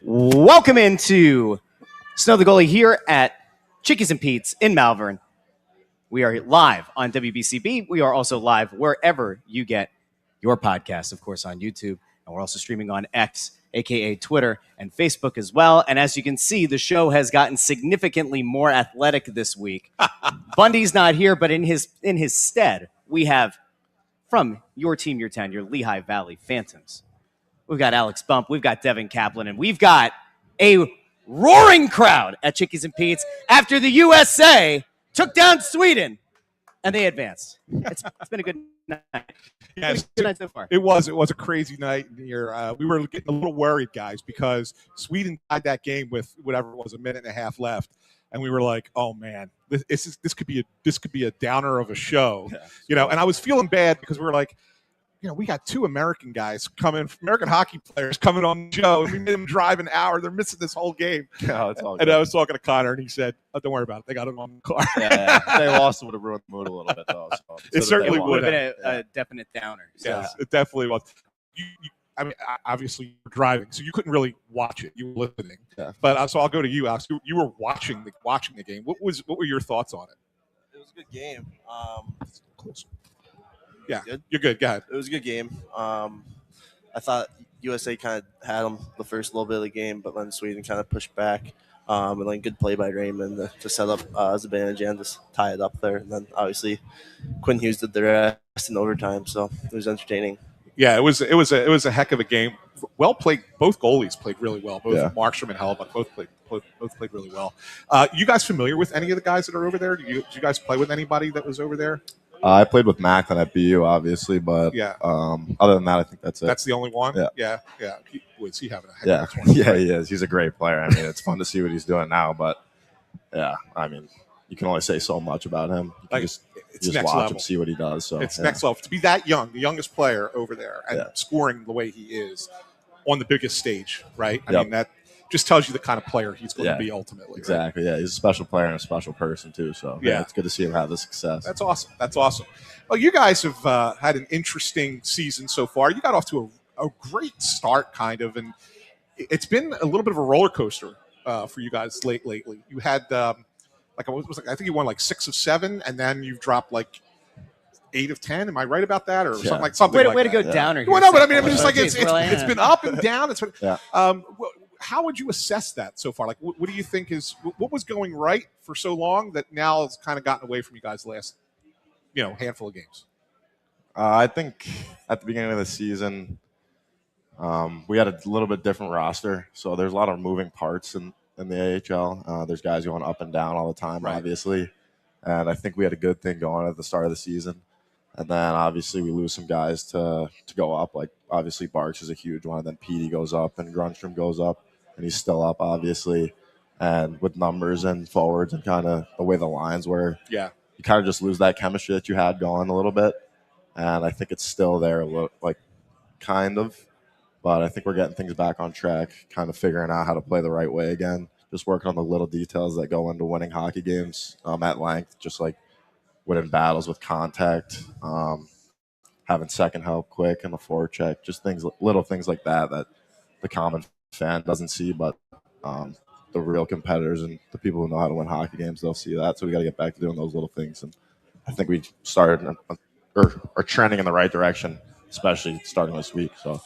Welcome into Snow The Goalie here at Chickies and Pete's in Malvern. We are live on WBCB. We are also live wherever you get your podcast, of course, on YouTube. And we're also streaming on X, a.k.a. Twitter, and Facebook as well. And as you can see, the show has gotten significantly more athletic this week. Bundy's not here, but in his stead, we have from your team, your town, your Lehigh Valley Phantoms. We've got Alex Bump, we've got Devin Kaplan, and we've got a roaring crowd at Chickies and Pete's after the USA took down Sweden and they advanced. It's been a good night. Yes, good night so far. It was a crazy night here. We were getting a little worried, guys, because Sweden tied that game with whatever it was, a minute and a half left, and we were like, "Oh man, this could be a downer of a show," And I was feeling bad because we were like, we got two American guys American hockey players coming on the show, and we made them drive an hour. They're missing this whole game. No, it's all good. And I was talking to Connor, and he said, "Oh, don't worry about it. They got it on the car." Yeah. They lost, it would have ruined the mood a little bit, though. So It certainly would have been a definite downer. So. Yes, it definitely was. I mean, obviously you were driving, so you couldn't really watch it. You were listening. Yeah. But so I'll go to you, Alex. You were watching the game. What were your thoughts on it? It was a good game. Close. Yeah, good. You're good. Go ahead. It was a good game. I thought USA kind of had them the first little bit of the game, but then Sweden kind of pushed back. And then good play by Raymond to set up Zibanejad and just tie it up there. And then obviously Quinn Hughes did the rest in overtime, so it was entertaining. Yeah, it was a heck of a game. Well played. Both goalies played really well. Both Markstrom and Hellebuyck both played really well. You guys familiar with any of the guys that are over there? Did you guys play with anybody that was over there? I played with Macklin at BU, obviously, but other than that, I think that's it. That's the only one? Yeah. Is he having a heck of a tournament? Yeah, he is. He's a great player. I mean, it's fun to see what he's doing now, but I mean, you can only say so much about him. You can just watch level. him, see what he does. So it's next level. To be that young, the youngest player over there, and scoring the way he is on the biggest stage, right? I mean, that just tells you the kind of player he's going to be ultimately. Exactly. Right? Yeah, he's a special player and a special person too. So it's good to see him have the success. That's awesome. Well, you guys have had an interesting season so far. You got off to a great start, kind of, and it's been a little bit of a roller coaster for you guys lately. You had I think you won like 6 of 7, and then you've dropped like 8 of 10. Am I right about that, or something like that? Way to go downer here. Well, no, but I mean, it's like it's been up and down. How would you assess that so far? Like, what do you think what was going right for so long that now has kind of gotten away from you guys the last, handful of games? I think at the beginning of the season, we had a little bit different roster, so there's a lot of moving parts in the AHL. There's guys going up and down all the time, obviously, and I think we had a good thing going at the start of the season. And then obviously we lose some guys to go up. Like obviously Barks is a huge one. And then Petey goes up and Grunstrom goes up, and he's still up obviously. And with numbers and forwards and kind of the way the lines were, you kind of just lose that chemistry that you had going a little bit. And I think it's still there, kind of. But I think we're getting things back on track, kind of figuring out how to play the right way again. Just working on the little details that go into winning hockey games at length, just like winning battles with contact, having second help quick and the forecheck, just little things like that the common fan doesn't see, but the real competitors and the people who know how to win hockey games, they'll see that. So we got to get back to doing those little things. And I think we started or are trending in the right direction, especially starting this week. So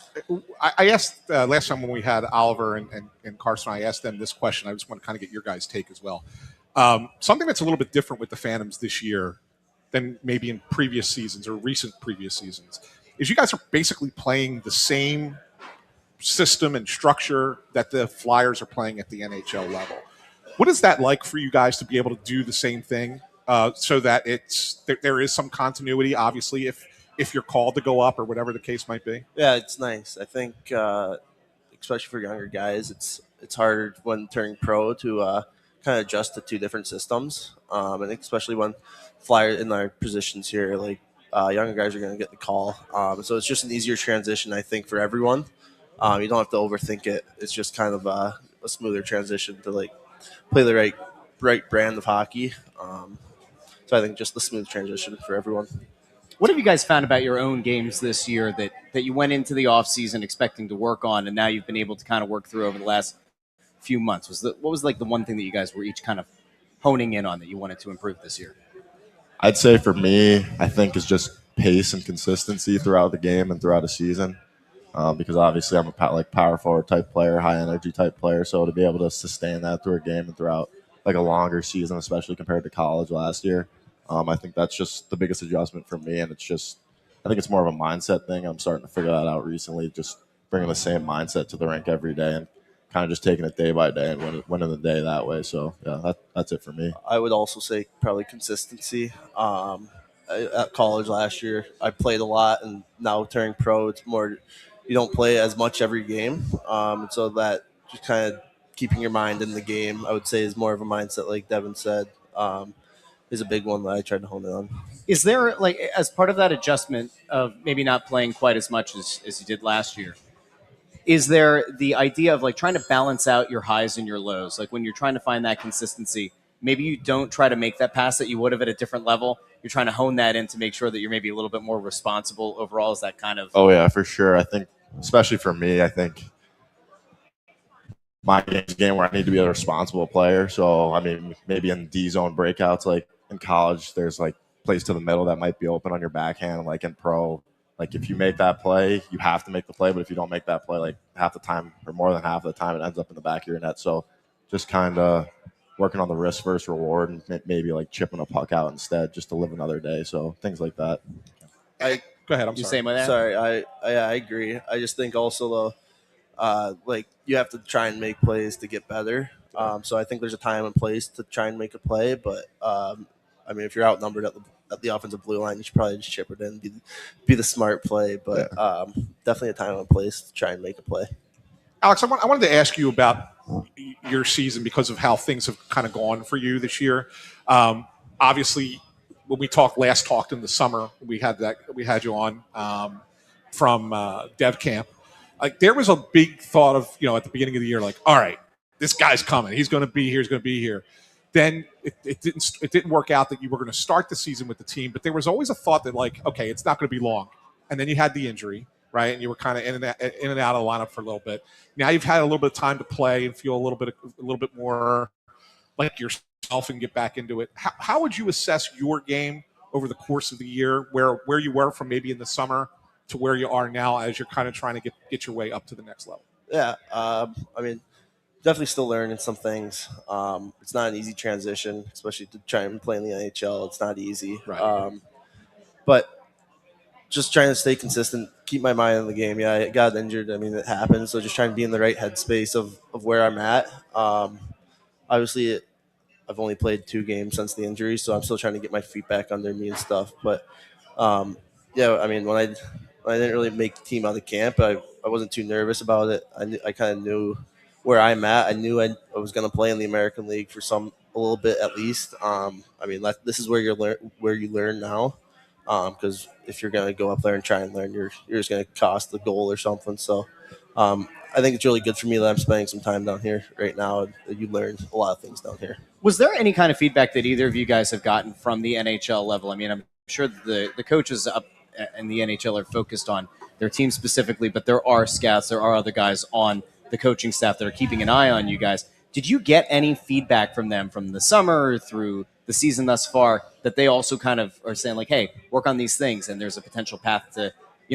I asked last time when we had Oliver and Carson, I asked them this question. I just want to kind of get your guys' take as well. Something that's a little bit different with the Phantoms this year than maybe in previous seasons or recent previous seasons is you guys are basically playing the same system and structure that the Flyers are playing at the NHL level. What is that like for you guys to be able to do the same thing so that there is some continuity, obviously, if you're called to go up or whatever the case might be? Yeah, it's nice. I think, especially for younger guys, it's hard when turning pro to kind of adjust to two different systems. I think especially when Flyers in our positions here, like younger guys are going to get the call. So it's just an easier transition, I think, for everyone. You don't have to overthink it. It's just kind of a smoother transition to play the right brand of hockey. So I think just the smooth transition for everyone. What have you guys found about your own games this year that you went into the offseason expecting to work on, and now you've been able to kind of work through over the last few months? What was like the one thing that you guys were each kind of honing in on that you wanted to improve this year? I'd say for me, I think is just pace and consistency throughout the game and throughout a season. Because obviously I'm a power forward type player, high energy type player. So to be able to sustain that through a game and throughout like a longer season, especially compared to college last year, I think that's just the biggest adjustment for me. And I think it's more of a mindset thing. I'm starting to figure that out recently. Just bringing the same mindset to the rink every day and kind of just taking it day by day and winning the day that way. So yeah, that's it for me. I would also say probably consistency. At college last year, I played a lot, and now turning pro, it's more you don't play as much every game. So that just kind of keeping your mind in the game, I would say, is more of a mindset, like Devin said, is a big one that I tried to hone in on. Is there like as part of that adjustment of maybe not playing quite as much as you did last year? Is there the idea of like trying to balance out your highs and your lows? Like when you're trying to find that consistency, maybe you don't try to make that pass that you would have at a different level. You're trying to hone that in to make sure that you're maybe a little bit more responsible overall. Is that kind of Oh yeah, for sure. I think, especially for me, I think my game's a game where I need to be a responsible player. So I mean, maybe in D zone breakouts, like in college, there's like plays to the middle that might be open on your backhand. Like in pro, like if you make that play, you have to make the play. But if you don't make that play, like half the time or more than half of the time, it ends up in the back of your net. So just kind of working on the risk versus reward and maybe like chipping a puck out instead, just to live another day. So things like that. Go ahead. I'm you sorry. same with that? Sorry, I agree. I just think also though, like you have to try and make plays to get better. So I think there's a time and place to try and make a play, but I mean, if you're outnumbered at the offensive blue line, you should probably just chip it in, be the smart play. But definitely a time and place to try and make a play. Alex, I wanted to ask you about your season because of how things have kind of gone for you this year. Obviously, when we talked in the summer, we had you on from Dev Camp. Like there was a big thought of at the beginning of the year, like, all right, this guy's coming. He's going to be here. He's going to be here. Then it didn't work out that you were going to start the season with the team, but there was always a thought that like, okay, it's not going to be long. And then you had the injury, right? And you were kind of in and out of the lineup for a little bit. Now you've had a little bit of time to play and feel a little bit more like yourself and get back into it. How would you assess your game over the course of the year, where you were from maybe in the summer to where you are now as you're kind of trying to get your way up to the next level? Yeah, I mean, definitely still learning some things. It's not an easy transition, especially to try and play in the NHL. It's not easy. Right. But just trying to stay consistent, keep my mind on the game. Yeah, I got injured. I mean, it happens. So just trying to be in the right headspace of where I'm at. Obviously, I've only played 2 games since the injury, so I'm still trying to get my feet back under me and stuff. But yeah, I mean, when I didn't really make the team out of camp, I wasn't too nervous about it. I kind of knew where I'm at. I knew I was going to play in the American League for a little bit at least. I mean, this is where you learn now. Because if you're going to go up there and try and learn, you're just going to cost the goal or something. So I think it's really good for me that I'm spending some time down here right now. And you learn a lot of things down here. Was there any kind of feedback that either of you guys have gotten from the NHL level? I mean, I'm sure the coaches up in the NHL are focused on their team specifically, but there are scouts, there are other guys on the coaching staff that are keeping an eye on you guys. Did you get any feedback from them from the summer through the season thus far that they also kind of are saying like, hey, work on these things and there's a potential path to,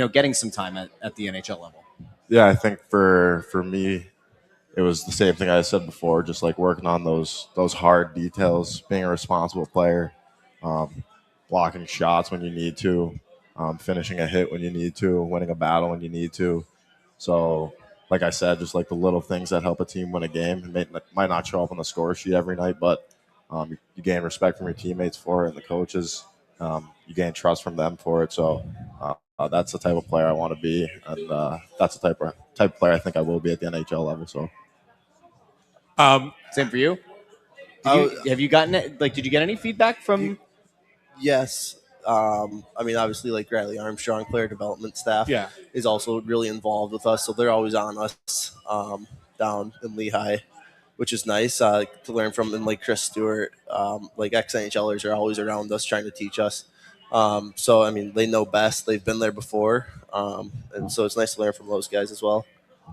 getting some time at the NHL level? Yeah, I think for me, it was the same thing I said before, just like working on those hard details, being a responsible player, blocking shots when you need to, finishing a hit when you need to, winning a battle when you need to. So, like I said, just like the little things that help a team win a game. It might not show up on the score sheet every night, but you gain respect from your teammates for it and the coaches. You gain trust from them for it. So that's the type of player I want to be, and that's the type of player I think I will be at the NHL level. So, Same for you. Have you gotten it? Like, did you get any feedback from? Yes. I mean, obviously, like Riley Armstrong, player development staff, is also really involved with us. So they're always on us down in Lehigh, which is nice to learn from. And like Chris Stewart, like ex-NHLers are always around us trying to teach us. So, I mean, they know best. They've been there before. And so it's nice to learn from those guys as well.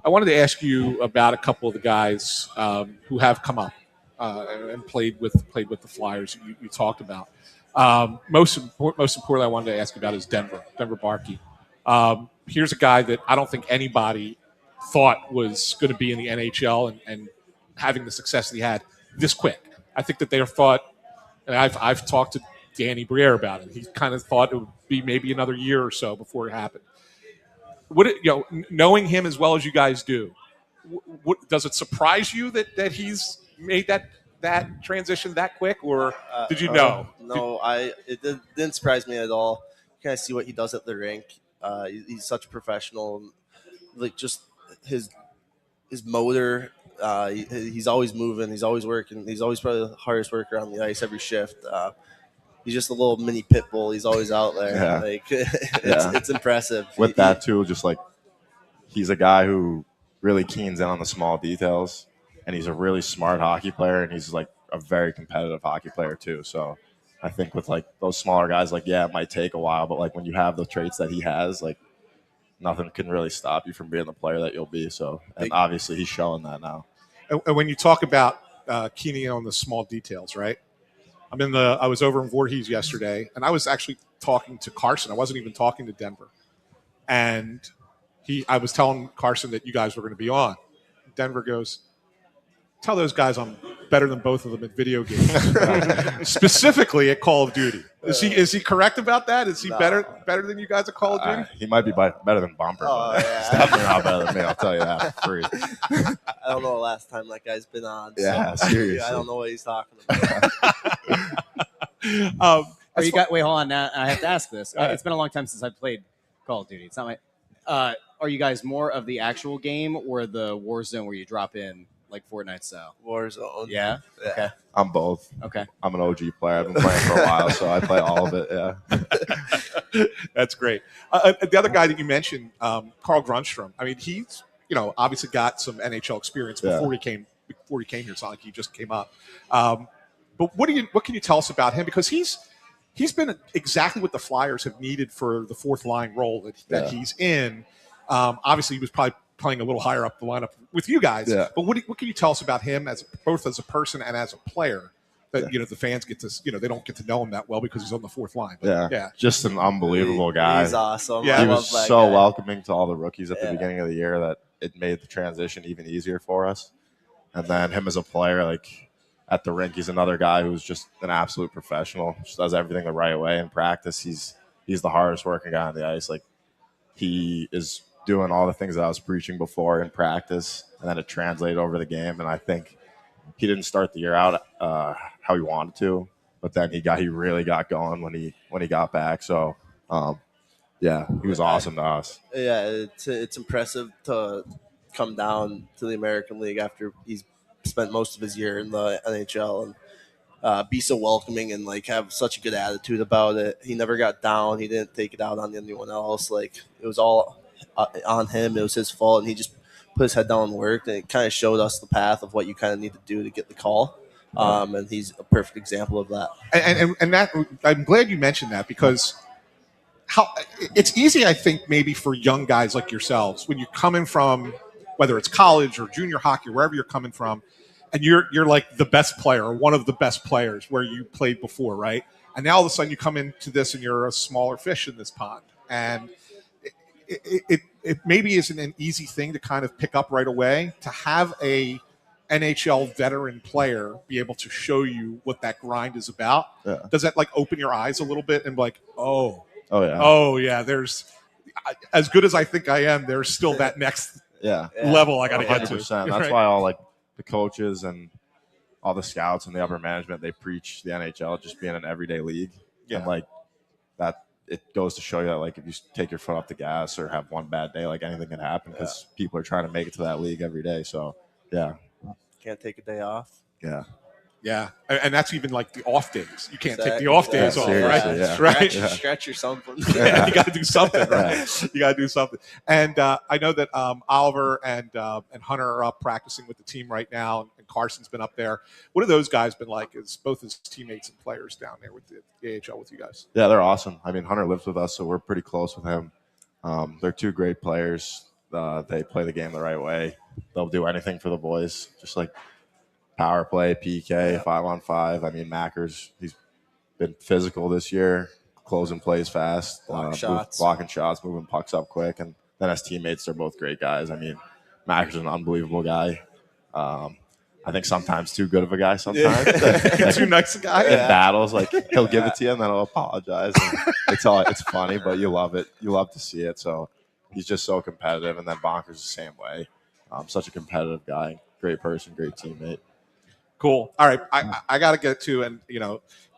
I wanted to ask you about a couple of the guys who have come up and played with the Flyers. You talked about. Most importantly, I wanted to ask you about is Denver Barkey. Here's a guy that I don't think anybody thought was going to be in the NHL and having the success that he had this quick. I think that they thought, and I've talked to Danny Briere about it. He kind of thought it would be maybe another year or so before it happened. Knowing him as well as you guys do, does it surprise you that he's made that transition that quick, or did you know? No, it didn't surprise me at all. You kind of see what he does at the rink. He's such a professional. Like just his motor. He's always moving. He's always working. He's always probably the hardest worker on the ice every shift. He's just a little mini pit bull. He's always out there. Yeah. Like it's impressive. With that too, just like he's a guy who really keens in on the small details, and he's a really smart hockey player, and he's like a very competitive hockey player too. So I think with like those smaller guys, like it might take a while, but like when you have the traits that he has, like nothing can really stop you from being the player that you'll be. So, and obviously he's showing that now. And when you talk about keening in on the small details, right? I was over in Voorhees yesterday, and I was actually talking to Carson. I wasn't even talking to Denver. And I was telling Carson that you guys were going to be on. Denver goes, tell those guys I'm better than both of them at video games, specifically at Call of Duty. Is he correct about that? Is he better than you guys at Call of Duty? He might be better than Bumper. But he's definitely not better than me. I'll tell you that for free. I don't know the last time that guy's been on. Yeah, so seriously. I don't know what he's talking about. Wait, hold on. Now I have to ask this. It's been a long time since I've played Call of Duty. It's not my. Are you guys more of the actual game or the Warzone where you drop in like Fortnite style? Warzone. Yeah. Okay. I'm both. Okay. I'm an OG player. I've been playing for a while, so I play all of it. Yeah. That's great. The other guy that you mentioned, Carl Grunstrom. I mean, he's obviously got some NHL experience before he came here. It's not like he just came up. But what can you tell us about him? Because he's been exactly what the Flyers have needed for the fourth line role that he's in. Obviously, he was probably playing a little higher up the lineup with you guys. Yeah. But what can you tell us about him both as a person and as a player? That the fans get to they don't get to know him that well because he's on the fourth line. But, just an unbelievable guy. He's awesome. Yeah, he was so welcoming to all the rookies at the beginning of the year that it made the transition even easier for us. And then him as a player, like at the rink, he's another guy who's just an absolute professional. Just does everything the right way in practice. He's the hardest working guy on the ice. Like he is doing all the things that I was preaching before in practice, and then it translated over the game. And I think he didn't start the year out how he wanted to, but then he really got going when he got back. So he was awesome to us. Yeah, it's impressive to come down to the American League after he's spent most of his year in the NHL and be so welcoming and like have such a good attitude about it. He never got down. He didn't take it out on anyone else. Like it was all on him. It was his fault, and he just put his head down and worked, and it kind of showed us the path of what you kind of need to do to get the call. And he's a perfect example of that. And that I'm glad you mentioned that, because it's easy, I think, maybe for young guys like yourselves when you're coming from, whether it's college or junior hockey, wherever you're coming from, and you're like the best player or one of the best players where you played before, right? And now all of a sudden you come into this and you're a smaller fish in this pond, and it maybe isn't an easy thing to kind of pick up right away. To have a NHL veteran player be able to show you what that grind is about, does that like open your eyes a little bit and be like, oh yeah, there's as good as I think I am, there's still that next level I got to get to. 100%. That's why all like the coaches and all the scouts and the upper management, they preach the NHL just being an everyday league. And like that, it goes to show you that like if you take your foot off the gas or have one bad day, like anything can happen because people are trying to make it to that league every day. So can't take a day off. Yeah, and that's even like the off days. You can't take the off days off, right? Yeah. Right. Stretch or something. You got to do something, right? You got to do something. And I know that Oliver and Hunter are up practicing with the team right now, and Carson's been up there. What have those guys been like as both as teammates and players down there with the AHL with you guys? Yeah, they're awesome. I mean, Hunter lives with us, so we're pretty close with him. They're two great players. They play the game the right way. They'll do anything for the boys, just like power play, PK, 5-on-5. I mean, he's been physical this year, closing plays fast, blocking shots, moving pucks up quick, and then his teammates, they're both great guys. I mean, Macker's an unbelievable guy. I think sometimes too good of a guy. Sometimes too nice a guy. In battles, like he'll give it to you and then he'll apologize. And it's funny, but you love it. You love to see it. So he's just so competitive, and then Bonker's the same way. Such a competitive guy, great person, great teammate. Cool. All right, I got to get to, and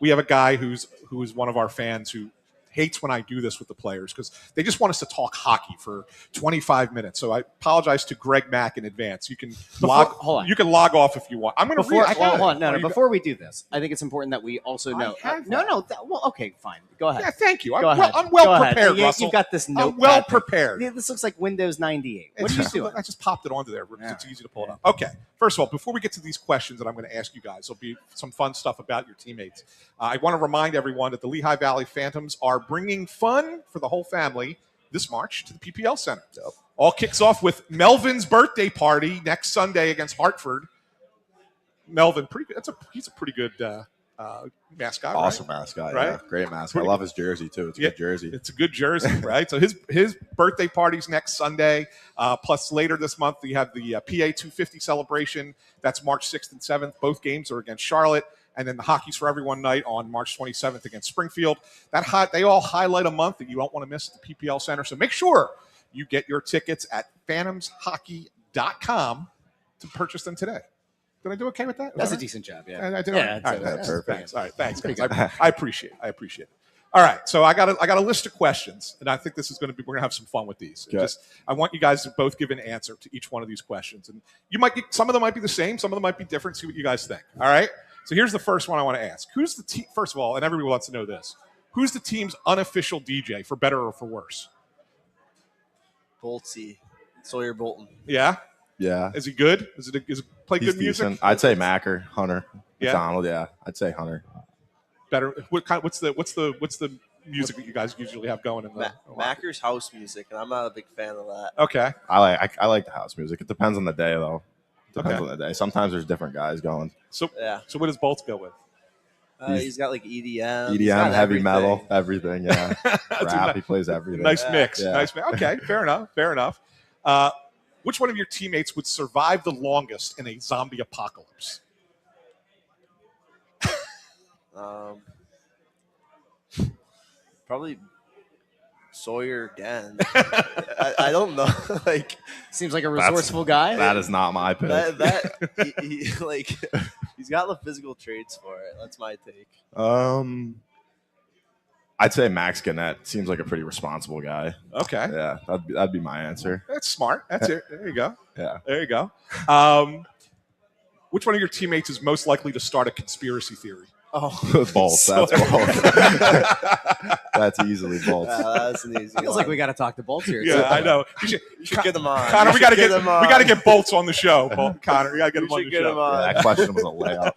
we have a guy who's one of our fans who hates when I do this with the players because they just want us to talk hockey for 25 minutes. So I apologize to Greg Mack in advance. You can log off if you want. I'm going to read. Before we do this, I think it's important that we also know. Okay, fine. Go ahead. Yeah, thank you. I'm well prepared, Russell. You've got this note. I'm well prepared. Yeah, this looks like Windows 98. What are you doing? I just popped it onto there. It's easy to pull it up. Okay. First of all, before we get to these questions that I'm going to ask you guys, there'll be some fun stuff about your teammates. I want to remind everyone that the Lehigh Valley Phantoms are bringing fun for the whole family this March to the PPL Center. Yep. All kicks off with Melvin's birthday party next Sunday against Hartford. Melvin, he's a pretty good mascot. Awesome mascot, right? Yeah. Great mascot. I love his jersey too. It's a good jersey. It's a good jersey, right? So his birthday party's next Sunday. Plus later this month you have the PA 250 celebration. That's March 6th and 7th. Both games are against Charlotte. And then the Hockey's for Everyone night on March 27th against Springfield. They all highlight a month that you don't want to miss at the PPL Center. So make sure you get your tickets at phantomshockey.com to purchase them today. Did I do okay with that? That's a decent job, yeah. I did all right. That's perfect. All right, thanks. Guys. I appreciate it. All right, so I got a list of questions, and I think this is going to be. We're going to have some fun with these. I want you guys to both give an answer to each one of these questions, and some of them might be the same, some of them might be different. See what you guys think. All right. So here's the first one I want to ask. Who's the team? First of all, and everybody wants to know this. Who's the team's unofficial DJ, for better or for worse? Boltsy, Sawyer Bolton. Yeah. Yeah. Is he good? Is it play He's good music? Decent. I'd say Macker, Hunter, McDonald. Yeah, I'd say Hunter. Better. What's the music that you guys usually have going in the Macker's house music, and I'm not a big fan of that. Okay. I like the house music. It depends on the day though. Depends on the day. Sometimes there's different guys going. So what does Bolts go with? He's got like EDM, heavy metal, everything. Yeah, rap. He plays everything. Nice mix. Yeah. Nice mix. Okay, fair enough. Which one of your teammates would survive the longest in a zombie apocalypse? Probably Sawyer again. I don't know. Seems like a resourceful guy. That is not my pick. He's got the physical traits for it. That's my take. I'd say Max Gannett seems like a pretty responsible guy. Okay. Yeah, that'd be my answer. That's smart. That's it. There you go. Yeah. There you go. Which one of your teammates is most likely to start a conspiracy theory? Oh, Bolts. That's Bolts. That's easily Bolts. That's an easy. Feels like we got to talk to Bolts here. Yeah, I know. You should get them on. Connor, we got to get Bolts on the show. Connor, we got to get him on the show. Yeah, that question was a layup.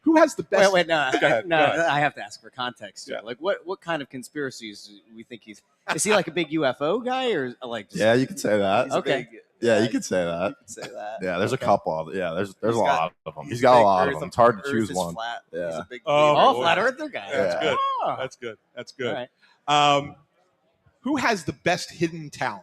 Who has the best? Wait, no. I have to ask for context too. Yeah. Like, what kind of conspiracies do we think he's? Is he like a big UFO guy or like? Yeah, you could say that. Okay. You could say that. Yeah, there's a couple of there's a lot of them. He's got a lot of them. It's hard to choose one. Flat. Yeah. Flat Earther guy. Yeah, that's good. That's good. All right. Who has the best hidden talent?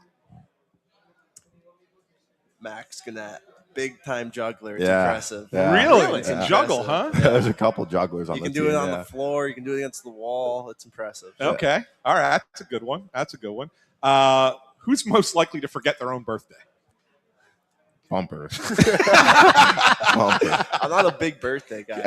Max Gannett. Big time juggler. It's impressive. Yeah. Really? It's a juggle, huh? Yeah, there's a couple jugglers on the team. You can do it on the floor. You can do it against the wall. It's impressive. Okay. All right. That's a good one. Who's most likely to forget their own birthday? Bumper. I'm not a big birthday guy.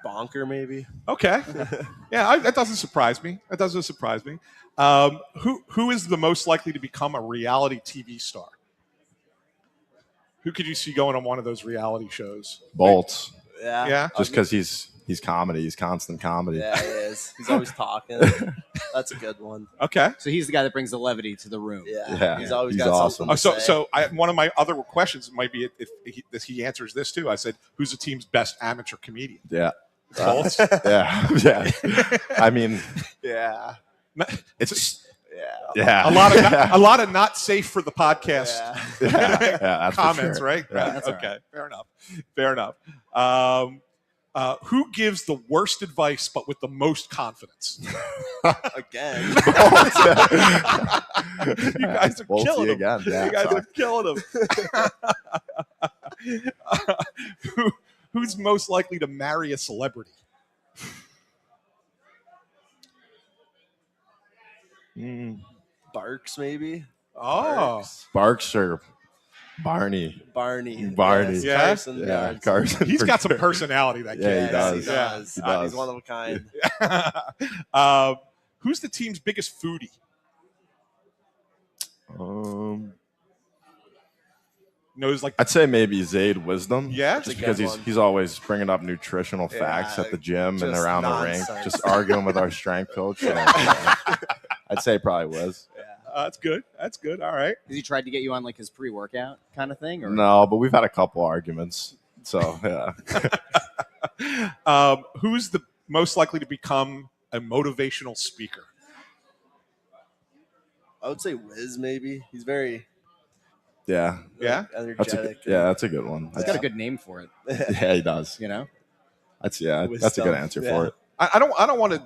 Bonker, maybe. Okay. Yeah, that doesn't surprise me. Who is the most likely to become a reality TV star? Who could you see going on one of those reality shows? Bolts. Yeah. Just because he's comedy. He's constant comedy. Yeah, he is. He's always talking. That's a good one. Okay. So he's the guy that brings the levity to the room. Yeah. He's always got awesome. Something to say. One of my other questions might be if he answers this too. I said, who's the team's best amateur comedian? Yeah. Colts. Yeah. I mean, Yeah. it's Yeah. A lot of not safe for the podcast yeah, that's for comments, sure. right? Yeah. That's all Okay, fair enough. Who gives the worst advice but with the most confidence? Again. You guys are We'll killing see him. again. Yeah, You guys sorry. are killing him. Who's most likely to marry a celebrity? Barks, maybe. Oh, Barks or Barney. Barney. Yes, Yeah? Carson. Yeah, Carson. he's for got some sure. personality. That kid. Yeah, he Yes, does. he does. He does. He's one of a kind. Who's the team's biggest foodie? Knows like I'd say maybe Zayd Wisdom. Yeah? just That's a because good he's one. he's always bringing up nutritional facts Yeah, at the gym and just around the nonsense. ring, just arguing with our strength coach. So, yeah. I'd say probably Wiz. that's good. That's good. All right. Has he tried to get you on like his pre-workout kind of thing? Or? No, but we've had a couple arguments. So yeah, Who's the most likely to become a motivational speaker? I would say Wiz, maybe. He's very yeah, Yeah? energetic. that's a good one. He's got a good name for it, Yeah, he does. you know? That's a good Wisdom. answer Yeah. for it. I don't want to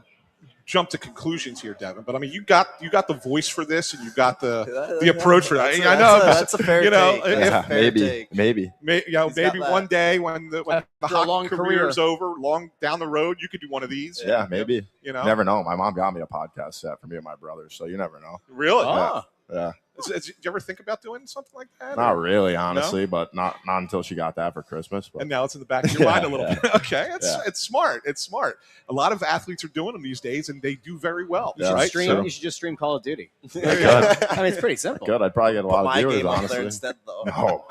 jump to conclusions here, Devin, but I mean you got the voice for this and you got the approach for that. I know That's a fair you know, take. if- That's a Yeah, fair maybe, take. maybe. maybe got one that. day when the After a hockey long career's career. over, long down the road, you could do one of these. Yeah, maybe. You know, You never know. My mom got me a podcast set for me and my brothers, so you never know. really. Oh. Yeah, Did you ever think about doing something like that? not or- really, honestly, but not until she got that for Christmas. But And now it's in the back of your mind a little Yeah. bit. Okay, Yeah. it's smart. It's smart. A lot of athletes are doing them these days, and they do very well. You should, Yeah, stream, so- you should just stream Call of Duty. There you go. I mean, it's pretty simple. good. I'd probably get a Put lot of my viewers, game up there honestly. instead, though. No,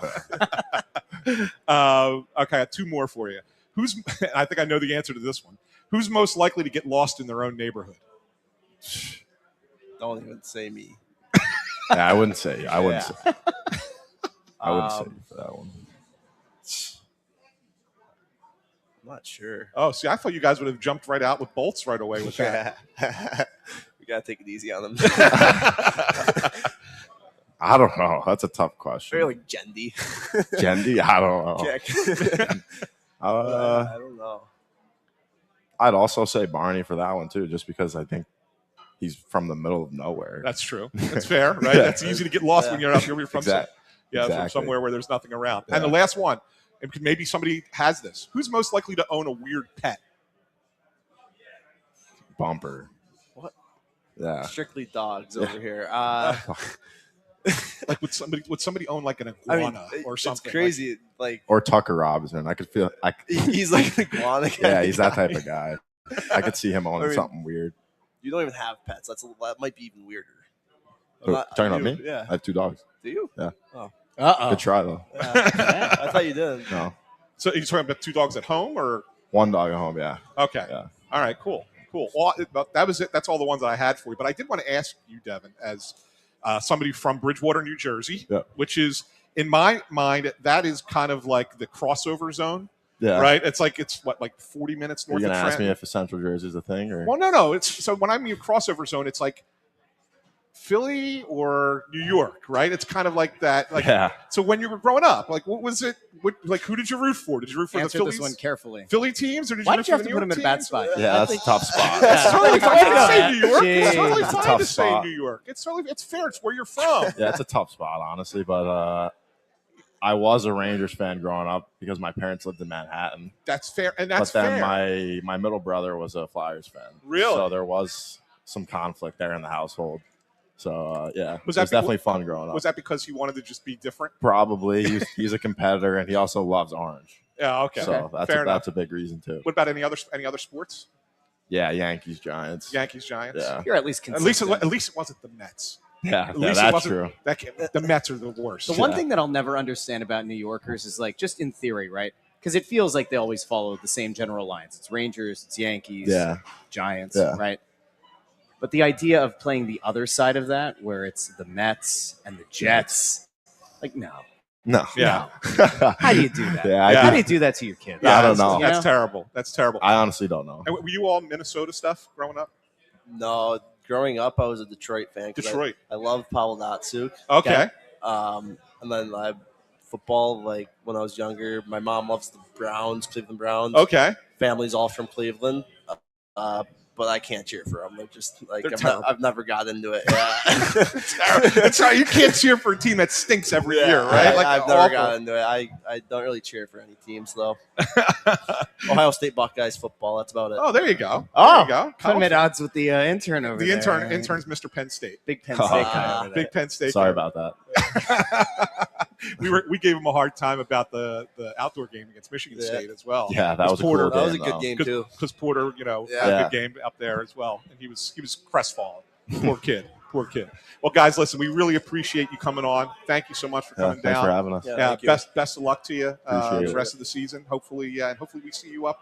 Okay, I have two more for you. Who's? I think I know the answer to this one. Who's most likely to get lost in their own neighborhood? Don't even say me. yeah, I wouldn't say. I wouldn't Yeah. say. I wouldn't say Um, for that one. I'm not sure. Oh, see, I thought you guys would have jumped right out with bolts right away with that. We gotta take it easy on them. I don't know. That's a tough question. Very like Gendy. Gendy? I don't know. Jack. I don't know. I'd also say Barney for that one too, just because I think he's from the middle of nowhere. That's true. That's fair, right? It's easy to get lost when you're from Exact- from exactly. somewhere where there's nothing around. Yeah. And the last one, and maybe somebody has this. Who's most likely to own a weird pet? Bumper. What? Yeah. Strictly dogs over here. Like would somebody own like an I iguana mean, or something? It's crazy. Like Or Tucker Robinson. I could feel. he's like an iguana. Yeah, kinda he's that guy. type of guy. I could see him owning I mean, something weird. You don't even have pets. That might be even weirder. Who, talking about me? Yeah. I have 2 dogs. Do you? Uh-oh. Good try though. I thought you did. No, So you're talking about 2 dogs at home, or 1 dog at home. Yeah. okay? Yeah. All right, cool. Well, that was it. That's all the ones that I had for you. But I did want to ask you, Devin, as somebody from Bridgewater, New Jersey, Yeah. which is in my mind that is kind of like the crossover zone, Yeah. right? It's like 40 minutes Are north you of gonna ask me Trenton. if Central Jersey is a thing or? Well, no. It's so when I mean crossover zone, it's like Philly or New York, right? It's kind of like that. Like, yeah. so when you were growing up, like, what was it? Who did you root for? Did you root for Answer the this Phillies? one carefully. Philly teams, or did Why you root did you for have the to put New him York in a bad teams? spot? Yeah, that's a tough spot. It's totally fine to say New York. It's Jeez. totally It's a fine tough to say spot. New York. It's fair. It's where you're from. Yeah, it's a tough spot, honestly. But I was a Rangers fan growing up because my parents lived in Manhattan. That's fair, and that's but then fair. my middle brother was a Flyers fan. Really? So there was some conflict there in the household. So yeah, Was it that was definitely fun growing up. Was that because he wanted to just be different? Probably. He's a competitor and he also loves orange. Yeah. Okay. So fair enough. that's a big reason too. What about any other sports? Yeah, Yankees, Giants. Yankees, Giants. Yeah. You're at least At least, consistent. it wasn't the Mets. Yeah, At least it that's wasn't. true. The Mets are the worst. The one thing that I'll never understand about New Yorkers is like just in theory, right? Because it feels like they always follow the same general lines. It's Rangers, it's Yankees, Yeah. Giants, Yeah. right? But the idea of playing the other side of that, where it's the Mets and the Jets, like no, No. Yeah. How do you do that? Yeah, How do you do that to your kid? I don't know. That's terrible. That's terrible. I honestly don't know. And were you all Minnesota stuff growing up? No, growing up, I was a Detroit fan. Detroit. I love Pavel Datsyuk. Okay. And then football, like when I was younger, my mom loves the Browns, Cleveland Browns. Okay. Family's all from Cleveland. But I can't cheer for them. They're just like I've never got into it. Yeah. That's right. You can't cheer for a team that stinks every year, right? I've never got into it. I don't really cheer for any teams though. Ohio State Buckeyes football. That's about it. Oh, there you go. Oh, there you go. Kind of made odds with the intern over The there. intern's Mr. Penn State. Big Penn State guy over there. Big Penn State. Sorry guy. about that. We gave him a hard time about the outdoor game against Michigan State as well. Yeah, that was a Porter. cool That was a game, good though. game too. Because Porter, had a good game up there as well, and he was crestfallen. Poor kid. Well, guys, listen, we really appreciate you coming on. Thank you so much for coming Thanks down. for having us. Yeah, Best of luck to you Appreciate the it. rest of the season. Hopefully, and hopefully we see you up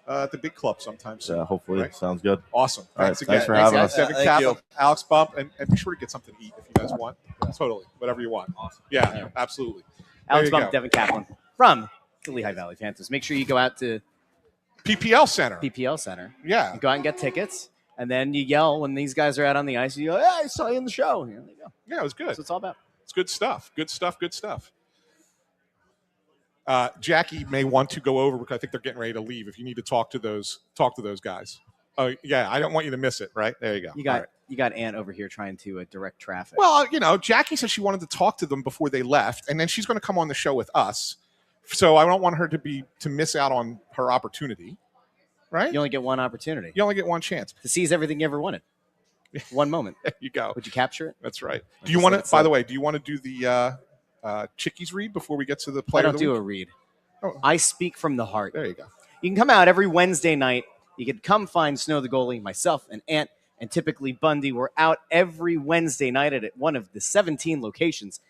at the big club sometime soon. Yeah, hopefully. Right? Sounds good. Awesome. All right, Thanks again. thanks for having us. Devin Thank Kaplan, you. Alex Bump, and be sure to get something to eat if you guys want. Totally. Whatever you want. Awesome. Yeah, absolutely. Alex There you Bump, Devin Kaplan from the Lehigh Valley Phantoms. Make sure you go out to PPL Center. PPL Center. Yeah. You go out and get tickets, and then you yell when these guys are out on the ice. You go, "Hey, I saw you in the show." Here you go. Yeah, it was good. That's what it's all about. It's good stuff. Good stuff. Jackie may want to go over because I think they're getting ready to leave. If you need to talk to those guys. Oh yeah, I don't want you to miss it. Right there, you go. You got Ant over here trying to direct traffic. Well, Jackie said she wanted to talk to them before they left, and then she's going to come on the show with us. So I don't want her to miss out on her opportunity. Right? you only get one opportunity You only get one chance. to seize everything you ever wanted. One moment. There you go. Would you capture it? That's right. Like Do you I want said, to? By the way, do you want to do the Chickie's read before we get to the I player? don't of the do week? a read. Oh. I speak from the heart. There you go. You can come out every Wednesday night. You can come find Snow the Goalie, myself, and Ant, and typically Bundy. We're out every Wednesday night at one of the 17 locations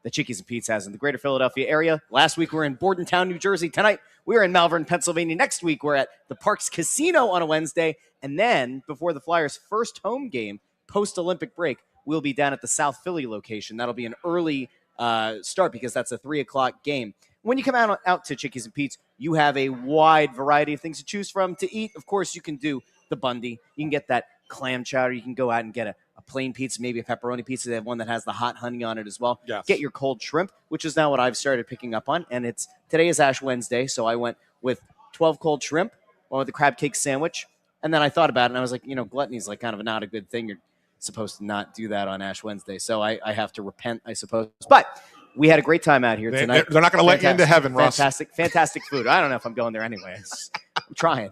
that Chickies and Pete's has in the greater Philadelphia area. Last week, we were in Bordentown, New Jersey. Tonight, we're in Malvern, Pennsylvania. Next week, we're at the Parks Casino on a Wednesday. And then, before the Flyers' first home game, post-Olympic break, we'll be down at the South Philly location. That'll be an early start because that's a 3 o'clock game. When you come out to Chickies and Pete's, you have a wide variety of things to choose from. To eat, of course, you can do the Bundy. You can get that clam chowder. You can go out and get a plain pizza, maybe a pepperoni pizza. They have one that has the hot honey on it as well. Yes. Get your cold shrimp, which is now what I've started picking up on. And today is Ash Wednesday, so I went with 12 cold shrimp, one with the crab cake sandwich. And then I thought about it, and I was like, gluttony is like kind of not a good thing. You're supposed to not do that on Ash Wednesday. So I have to repent, I suppose. But we had a great time out here tonight. They're not going to let you into heaven, Russ. Fantastic food. I don't know if I'm going there anyways. I'm trying,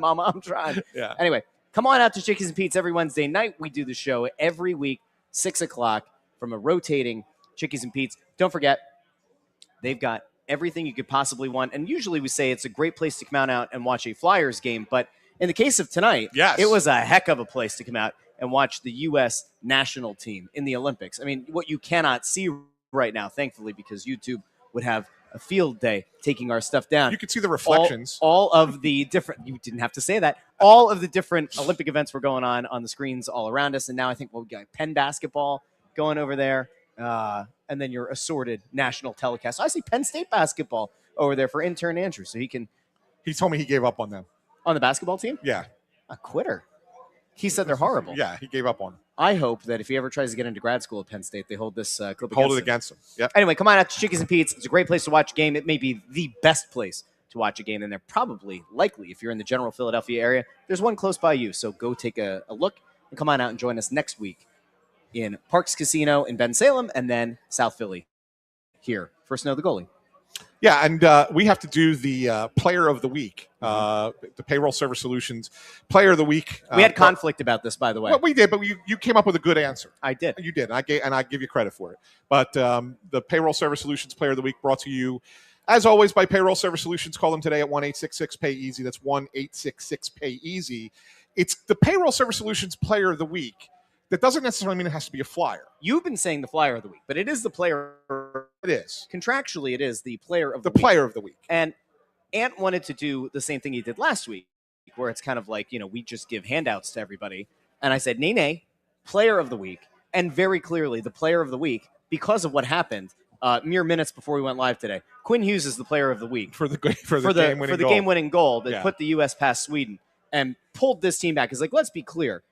Mama. I'm trying. Yeah. Anyway, come on out to Chickies and Pete's every Wednesday night. We do the show every week, 6 o'clock, from a rotating Chickies and Pete's. Don't forget, they've got everything you could possibly want. And usually we say it's a great place to come out and watch a Flyers game. But in the case of tonight, Yes. it was a heck of a place to come out and watch the U.S. national team in the Olympics. I mean, what you cannot see right now, thankfully, because YouTube would have a field day taking our stuff down. You can see the reflections. All of the different, you didn't have to say that, all of the different Olympic events were going on the screens all around us. And now I think we'll get Penn basketball going over there. And then your assorted national telecast. I see Penn State basketball over there for intern Andrew. So He told me he gave up on them. on the basketball team, Yeah. a quitter. He said they're horrible. Yeah, he gave up on them. I hope that if he ever tries to get into grad school at Penn State, they hold this clip Hold it him. against him. Yep. Anyway, come on out to Chickies and Pete's. It's a great place to watch a game. It may be the best place to watch a game, and they're probably, likely, if you're in the general Philadelphia area, there's one close by you. So go take a look and come on out and join us next week in Parks Casino in Ben Salem and then South Philly here for Snow the Goalie. Yeah, and we have to do the Player of the Week, the Payroll Service Solutions Player of the Week. We had conflict about this, by the way. Well, we did, but you came up with a good answer. I did. You did, and I give you credit for it. But the Payroll Service Solutions Player of the Week brought to you, as always, by Payroll Service Solutions. Call them today at 1-866-PAY-EASY. That's 1-866-PAY-EASY. It's the Payroll Service Solutions Player of the Week. That doesn't necessarily mean it has to be a flyer. You've been saying the Flyer of the Week, but it is the player. It is. Contractually, it is the Player of the Week. Player of the Week. And Ant wanted to do the same thing he did last week, where it's kind of like, we just give handouts to everybody. And I said, nay, Player of the Week. And very clearly, the Player of the Week, because of what happened, mere minutes before we went live today. Quinn Hughes is the player of the week for the game-winning goal that put the U.S. past Sweden and pulled this team back. It's like, let's be clear.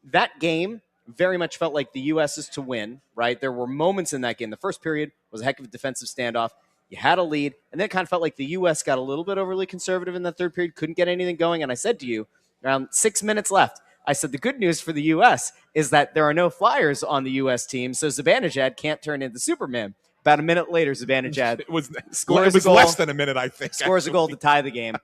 That game very much felt like the U.S. is to win, right? There were moments in that game. The first period was a heck of a defensive standoff. You had a lead, and then it kind of felt like the U.S. got a little bit overly conservative in the third period, couldn't get anything going. And I said to you, around 6 minutes left, I said the good news for the U.S. is that there are no Flyers on the U.S. team, so Zibanejad can't turn into Superman. About a minute later, Zibanejad scores less than a minute, I think. Scores a goal to tie the game.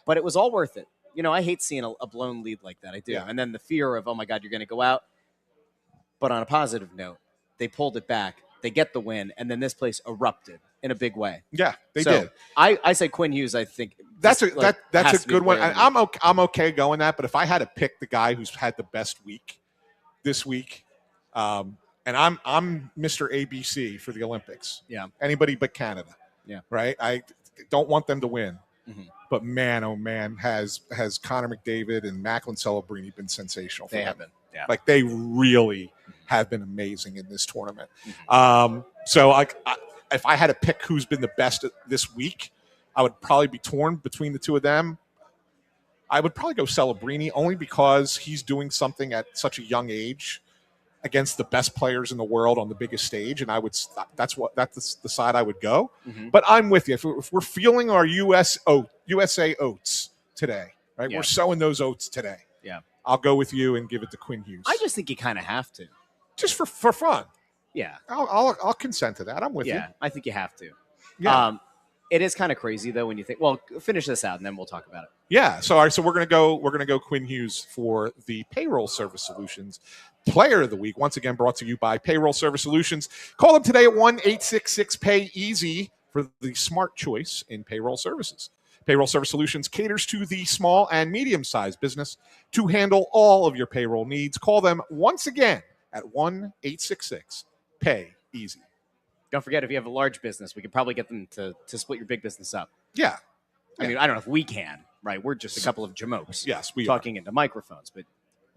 But it was all worth it. You know, I hate seeing a blown lead like that. I do. Yeah. And then the fear of, oh, my God, you're going to go out. But on a positive note, they pulled it back. They get the win, and then this place erupted in a big way. Yeah, they did. I say Quinn Hughes, I think. That's a good one. I'm okay going that, but if I had to pick the guy who's had the best week this week, and I'm Mr. ABC for the Olympics. Yeah. Anybody but Canada. Yeah. Right? I don't want them to win. Mm-hmm. But man, oh man, has Connor McDavid and Macklin Celebrini been sensational for them. They have been. Yeah. Like they really have been amazing in this tournament. Mm-hmm. So if I had to pick who's been the best this week, I would probably be torn between the two of them. I would probably go Celebrini only because he's doing something at such a young age against the best players in the world on the biggest stage, and that's the side I would go. Mm-hmm. But I'm with you. If we're feeling our USA oats today, right? Yeah. We're sowing those oats today. Yeah. I'll go with you and give it to Quinn Hughes. I just think you kind of have to. Just for fun. Yeah. I'll consent to that. I'm with you. Yeah, I think you have to. Yeah. It is kind of crazy though when you think. Well, finish this out and then we'll talk about it. Yeah. So all right. So we're gonna go Quinn Hughes for the Payroll Service Solutions Player of the Week. Once again, brought to you by Payroll Service Solutions. Call them today at 1-866-PAY-EASY for the smart choice in payroll services. Payroll Service Solutions caters to the small and medium-sized business to handle all of your payroll needs. Call them once again at 1-866-PAY-EASY. Don't forget, if you have a large business, we could probably get them to split your big business up. Yeah. I mean, I don't know if we can, right? We're just a couple of jamokes. Yes, we talking into microphones, but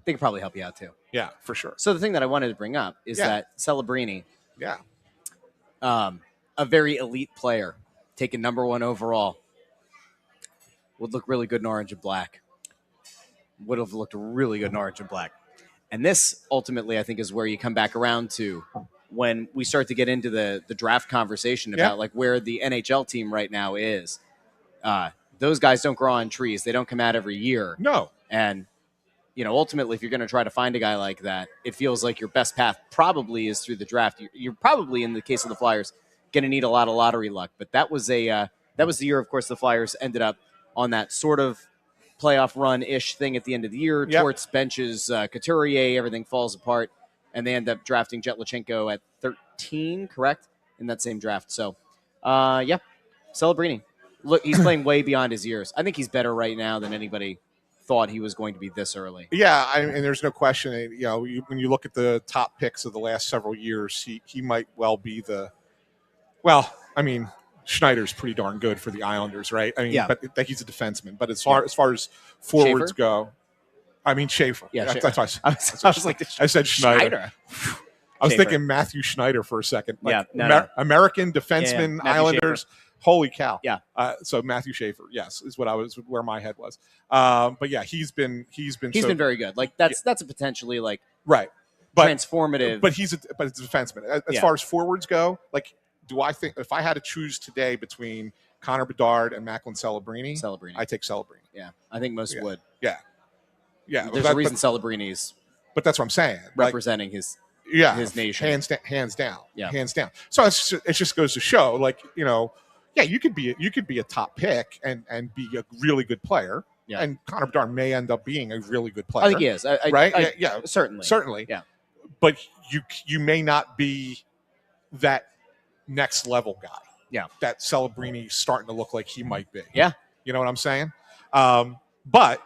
they could probably help you out too. Yeah, for sure. So the thing that I wanted to bring up is that Celebrini, a very elite player, taken number 1 overall, would look really good in orange and black. Would have looked really good in orange and black. And this ultimately, I think, is where you come back around to when we start to get into the draft conversation about like where the NHL team right now is. Those guys don't grow on trees. They don't come out every year. No. And, you know, ultimately, if you're going to try to find a guy like that, it feels like your best path probably is through the draft. You're probably, in the case of the Flyers, going to need a lot of lottery luck. But that was the year, of course, the Flyers ended up on that sort of playoff run-ish thing at the end of the year. Torts benches Couturier, everything falls apart, and they end up drafting Jetlachenko at 13, correct, in that same draft. So, Celebrini. Look, he's playing way beyond his years. I think he's better right now than anybody thought he was going to be this early. Yeah, and there's no question. You know, when you look at the top picks of the last several years, he might well be Schneider's pretty darn good for the Islanders, right? I mean, but he's a defenseman. But as far as forwards go, I mean Schaefer. Yeah, that's why I said Schneider. I was thinking Matthew Schneider for a second. American defenseman, Islanders. Schaefer. Holy cow! Yeah. So Matthew Schaefer, yes, is where my head was. But yeah, he's been very good. Like that's a potentially right, transformative. But it's a defenseman. As far as forwards go, do I think if I had to choose today between Connor Bedard and Macklin Celebrini, I take Celebrini. Yeah, I think most would. Yeah. There's a reason Celebrini's. But that's what I'm saying. Representing his nation, hands down. Yeah, hands down. So it just goes to show, you could be a top pick and be a really good player. Yeah. And Connor Bedard may end up being a really good player. I think he is. Right? Certainly. Yeah. But you may not be that next level guy. Yeah. That Celebrini starting to look like he might be. Yeah. You know what I'm saying? But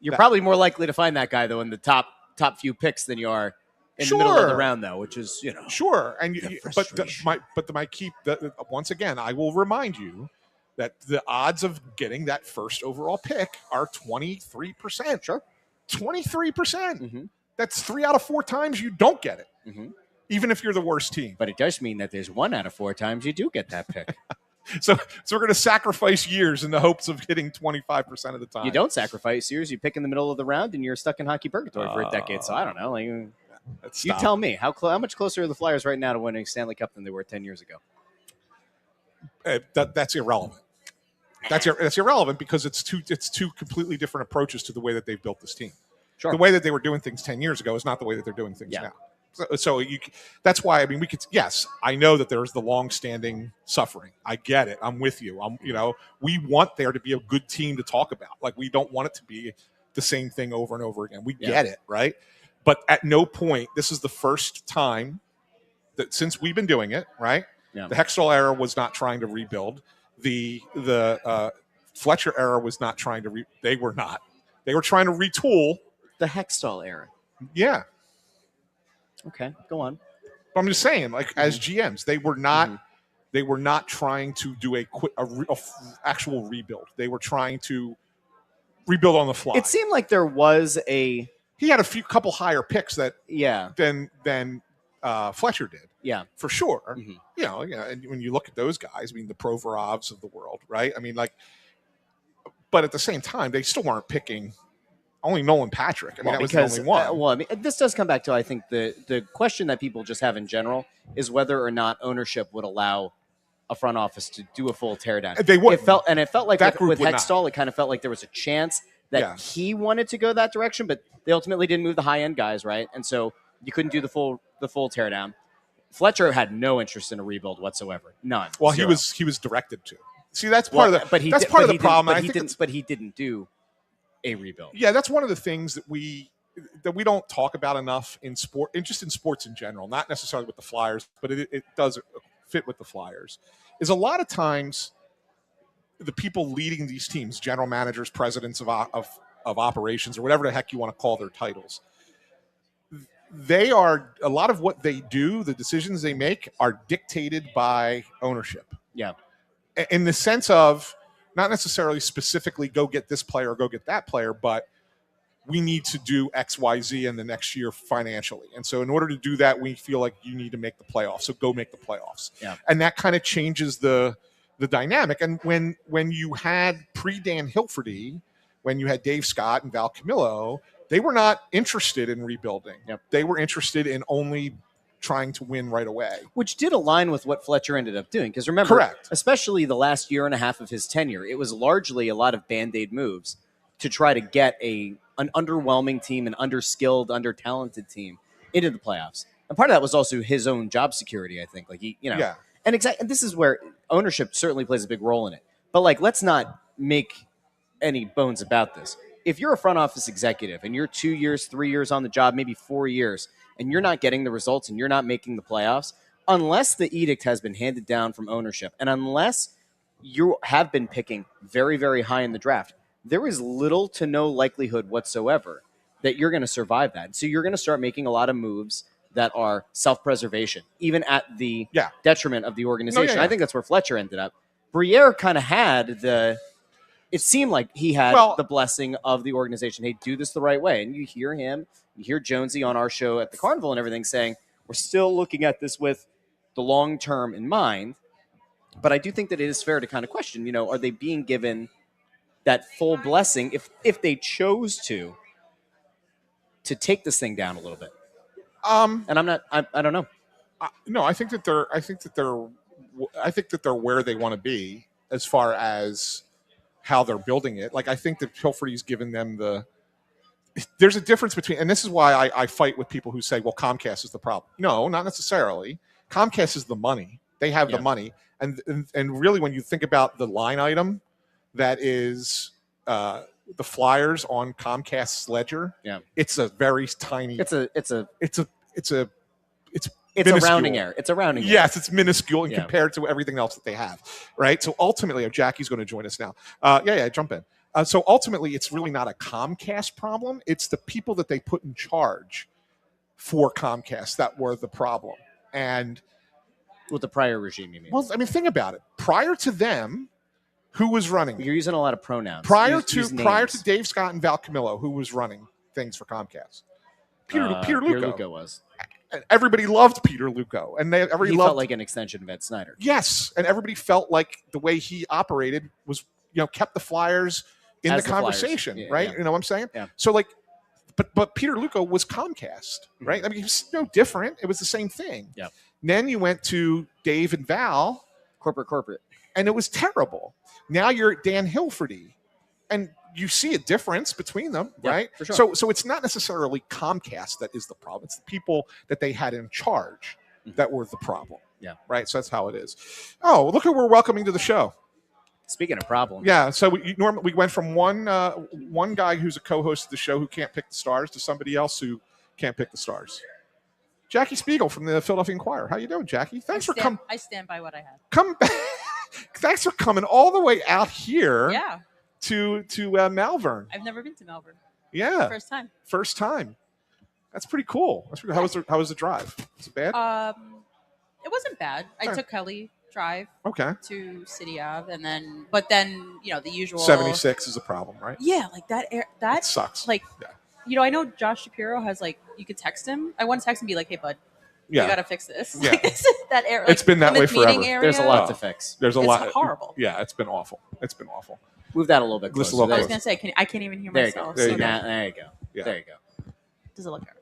you're probably more likely to find that guy though in the top few picks than you are in the middle of the round, though, which is sure. And once again, I will remind you that the odds of getting that first overall pick are 23%. Sure, 23%. Mm-hmm. That's 3 out of 4 times you don't get it. Mm-hmm. even if you're the worst team. But it does mean that there's 1 out of 4 times you do get that pick. So we're going to sacrifice years in the hopes of hitting 25% of the time. You don't sacrifice years. You pick in the middle of the round, and you're stuck in hockey purgatory for a decade. So I don't know. Like, you tell me, how much closer are the Flyers right now to winning Stanley Cup than they were 10 years ago? That's irrelevant. That's irrelevant because it's two completely different approaches to the way that they've built this team. Sure. The way that they were doing things 10 years ago is not the way that they're doing things now. So that's why, I mean, we could, yes, I know that there's the long-standing suffering. I get it. I'm with you. We want there to be a good team to talk about. Like, we don't want it to be the same thing over and over again. We get it, right? But at no point, this is the first time that since we've been doing it, right? Yeah. The Hextall era was not trying to rebuild. The Fletcher era was not trying to they were not. They were trying to retool. The Hextall era. Yeah. Okay, go on. But I'm just saying, like, as GMs, they were not they were not trying to do a actual rebuild. They were trying to rebuild on the fly. It seemed like there was he had a couple higher picks than Fletcher did. Yeah, for sure. Mm-hmm. And when you look at those guys, I mean, the Provorovs of the world, right? I mean, like, but at the same time, they still weren't picking only Nolan Patrick. I mean, that was the only one. I mean, this does come back to, I think, the question that people just have in general is whether or not ownership would allow a front office to do a full teardown. They would. It felt like with Hextall, it kind of felt like there was a chance that he wanted to go that direction, but they ultimately didn't move the high end guys, right? And so you couldn't do the full teardown. Fletcher had no interest in a rebuild whatsoever. None. Well, he was directed to. See, that's part of the problem. But he didn't do a rebuild. Yeah, that's one of the things that we don't talk about enough in sport, and just in sports in general, not necessarily with the Flyers, but it does fit with the Flyers, is a lot of times the people leading these teams, general managers, presidents of operations, or whatever the heck you want to call their titles, they are, a lot of what they do, the decisions they make, are dictated by ownership. Yeah. In the sense of not necessarily specifically go get this player or go get that player, but we need to do X, Y, Z in the next year financially. And so in order to do that, we feel like you need to make the playoffs. So go make the playoffs. Yeah. And that kind of changes the dynamic. And when you had pre-Dan Hilferty, when you had Dave Scott and Val Camillo, they were not interested in rebuilding. Yep. They were interested in only trying to win right away. Which did align with what Fletcher ended up doing. Because remember, correct, especially the last year and a half of his tenure, it was largely a lot of Band-Aid moves to try to get an underwhelming team, an underskilled, under-talented team into the playoffs. And part of that was also his own job security, I think. Like, yeah. And this is where ownership certainly plays a big role in it. But, like, let's not make any bones about this. If you're a front office executive and you're 2 years, 3 years on the job, maybe 4 years, and you're not getting the results and you're not making the playoffs, unless the edict has been handed down from ownership and unless you have been picking very, very high in the draft, there is little to no likelihood whatsoever that you're going to survive that. So you're going to start making a lot of moves that are self-preservation, even at the detriment of the organization. I think that's where Fletcher ended up. Briere kind of had it seemed like he had the blessing of the organization. Hey, do this the right way. And you hear Jonesy on our show at the Carnival and everything saying, we're still looking at this with the long term in mind. But I do think that it is fair to kind of question, are they being given that full blessing if they chose to take this thing down a little bit? And I don't know. No, I think that they're where they want to be as far as how they're building it. Like, I think that Hilferty's given them there's a difference between, and this is why I fight with people who say, well, Comcast is the problem. No, not necessarily. Comcast is the money. They have the money. And really, when you think about the line item that is the Flyers on Comcast's ledger, it's a very tiny. It's a rounding error. It's a rounding error. Yes, it's minuscule compared to everything else that they have, right? So ultimately, Jackie's going to join us now. Jump in. So ultimately, it's really not a Comcast problem. It's the people that they put in charge for Comcast that were the problem. And with the prior regime, you mean? Well, I mean, think about it. Prior to them, who was running? You're using a lot of pronouns. Prior to Dave Scott and Val Camillo, who was running things for Comcast? Peter Lugo was. And everybody loved Peter Luco, and everybody He loved felt like an extension of Ed Snyder. Yes, and everybody felt like the way he operated was, kept the Flyers in As the the Flyers. conversation, Yeah, right? yeah. You know what I'm saying? Yeah. So like, but Peter Luco was Comcast, right? I mean, it was no different. It was the same thing. Yeah. Then you went to Dave and Val, Corporate. and it was terrible. Now you're at Dan Hilferty, and you see a difference between them, Yeah, right? for sure. So it's not necessarily Comcast that is the problem. It's the people that they had in charge that were the problem. Yeah. Right. So that's how it is. Oh, look who we're welcoming to the show. Speaking of problems. Yeah. So we went from one guy who's a co-host of the show who can't pick the stars to somebody else who can't pick the stars. Jackie Spiegel from the Philadelphia Inquirer. How you doing, Jackie? Thanks for coming. I stand by what I had. Come back. Thanks for coming all the way out here. Yeah. To Malvern. I've never been to Malvern. Yeah. First time. That's pretty cool. How was the drive? Was it bad? It wasn't bad. I took Kelly Drive Okay. to City Ave, but then the usual 76 is a problem, right? Yeah, like that It sucks. Like, yeah. I know Josh Shapiro has you could text him. I want to text him and be like, hey bud, Yeah. you got to fix this. Yeah. Like this is that area. It's been that way Plymouth meeting forever. area, There's a lot to fix. There's a it's lot. horrible. Yeah, it's been awful. Move that a little bit closer. Just a little I was close. gonna say, I can't even hear There you go. myself. There you so go. now- There you go. Yeah. There you go. Does it look all right?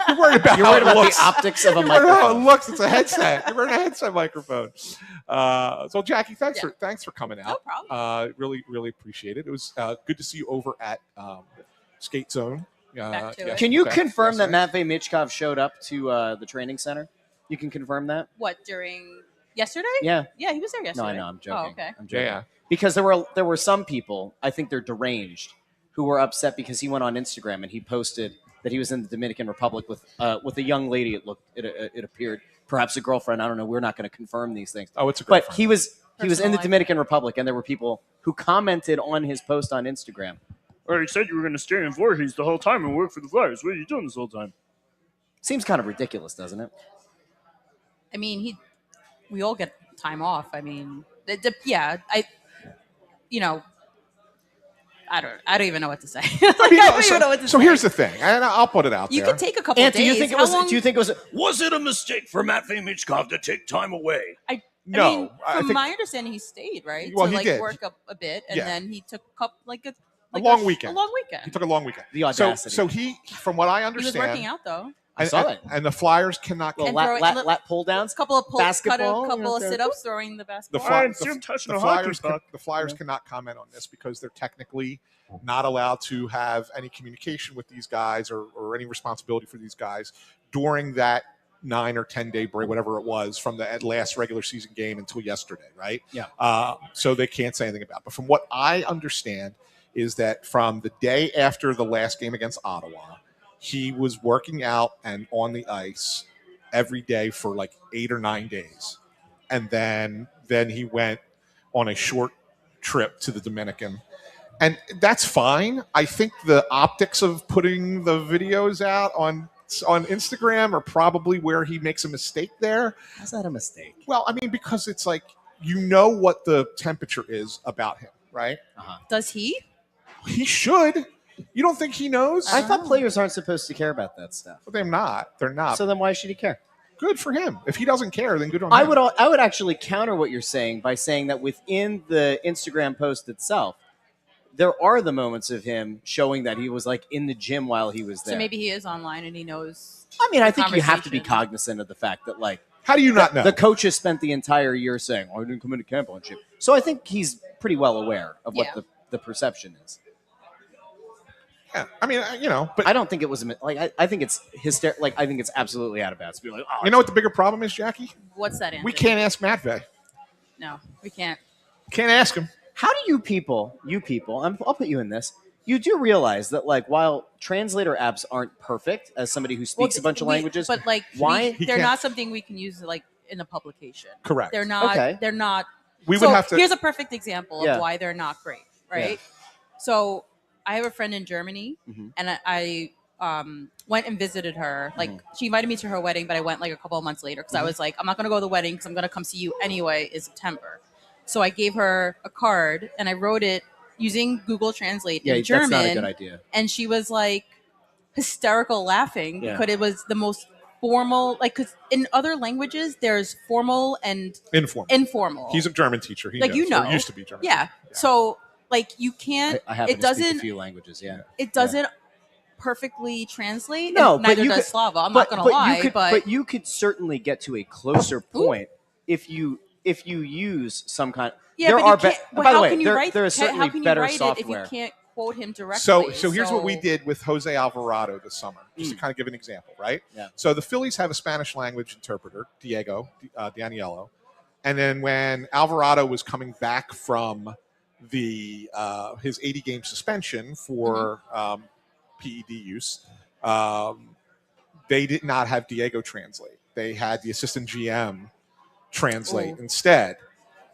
You're worried about You're how worried it about looks. the optics of a You're worried about how it microphone. looks. It's a headset. You're wearing a headset microphone. So Jackie, thanks for coming out. No problem. Really appreciate it. It was good to see you over at Skate Zone. Back to it. Can you Okay. confirm that Yesterday. Matvey Michkov showed up to the training center? You can confirm that? What, during yesterday? Yeah. Yeah, he was there yesterday. No, I know. I'm joking. Oh, okay. I'm joking. Yeah. Because there were some people, I think they're deranged, who were upset because he went on Instagram and he posted that he was in the Dominican Republic with a young lady. It appeared, perhaps a girlfriend. I don't know. We're not going to confirm these things. Oh, it's a But girlfriend. he was in Personal the life. Dominican Republic, and there were people who commented on his post on Instagram. Or you said you were going to stay in Voorhees the whole time and work for the Flyers. What are you doing this whole time? Seems kind of ridiculous, doesn't it? I mean, we all get time off. I mean, I don't even know what to say. I don't even know what to so say. here's the thing, and I'll put it out You there. could take a couple And days. do you think it How was? long- Do you think it was? Was it a mistake for Matvey Michkov to take time away? I No, mean, I from think- my understanding, he stayed right Well, to he did. work up a bit, and Yeah. then he took a long weekend. A long weekend. He took a long weekend. The audacity. So he, from what I He was understand, working out though. I saw it. and the Flyers cannot. Well, And lat pull downs. A couple of Basketball, couple of you know, sit-ups, throwing the The, basketball. Fly- I see him touching a Flyers, hockey puck. the Flyers cannot comment on this because they're technically not allowed to have any communication with these guys or any responsibility for these guys during that 9 or 10 day break, whatever it was, from the last regular season game until yesterday, right? Yeah. So they can't say anything about it. But from what I understand is that from the day after the last game against Ottawa, he was working out and on the ice every day for like 8 or 9 days. And then he went on a short trip to the Dominican. And that's fine. I think the optics of putting the videos out on Instagram are probably where he makes a mistake there. How's that a mistake? Well, I mean, because it's like, you know what the temperature is about him, right? Does he? He should. You don't think he knows? I thought players aren't supposed to care about that stuff. But they're not. They're not. So then why should he care? Good for him. If he doesn't care, then good on I him. would actually counter what you're saying by saying that within the Instagram post itself, there are the moments of him showing that he was like in the gym while he was there. So maybe he is online and he knows. I mean, I the think you have to be conversation. cognizant of the fact that like How do you not know? the coaches spent the entire year saying, "Oh, I didn't come into camp on shit." So I think he's pretty well aware of what Yeah. the perception is. Yeah. I mean, but I don't think it was like I think it's like I think it's absolutely out of bounds. Be like, oh, you know what the bigger problem is, Jackie? What's that answer? We can't ask Matvey. No, we can't. Can't ask him. How do you people, I'll put you in this. You do realize that, like, while translator apps aren't perfect, as somebody who speaks a bunch of languages, but like, why? He they're can't- not something we can use like in a publication. Correct. They're not. Okay. They're not. We so would have to. Here's a perfect example Yeah. of why they're not great, right? So I have a friend in Germany, Mhm. and I went and visited her. Like she invited me to her wedding, but I went like a couple of months later because I was like, I'm not going to go to the wedding because I'm going to come see you anyway in September. So I gave her a card and I wrote it using Google Translate Yeah, in German. that's not a good idea. And she was like, hysterical laughing Yeah. because it was the most formal. Like, because in other languages, there's formal and informal. He's a German teacher. He like knows, you know, or used to be German. yeah. teacher. So like you can't. I happen it to speak a doesn't. few languages. Yeah. It doesn't perfectly translate. No, and but neither you does could- Slava. I'm not going to lie, but you could certainly get to a closer point if you use some kind. yeah, there but are you can't. by how the way, can you write? there is how certainly can you better write software. it if you can't quote him directly? So here's what we did with Jose Alvarado this summer, just to kind of give an example, right? Yeah. So the Phillies have a Spanish language interpreter, Diego Daniello, and then when Alvarado was coming back from the his 80-game suspension for PED use, they did not have Diego translate. They had the assistant GM translate instead.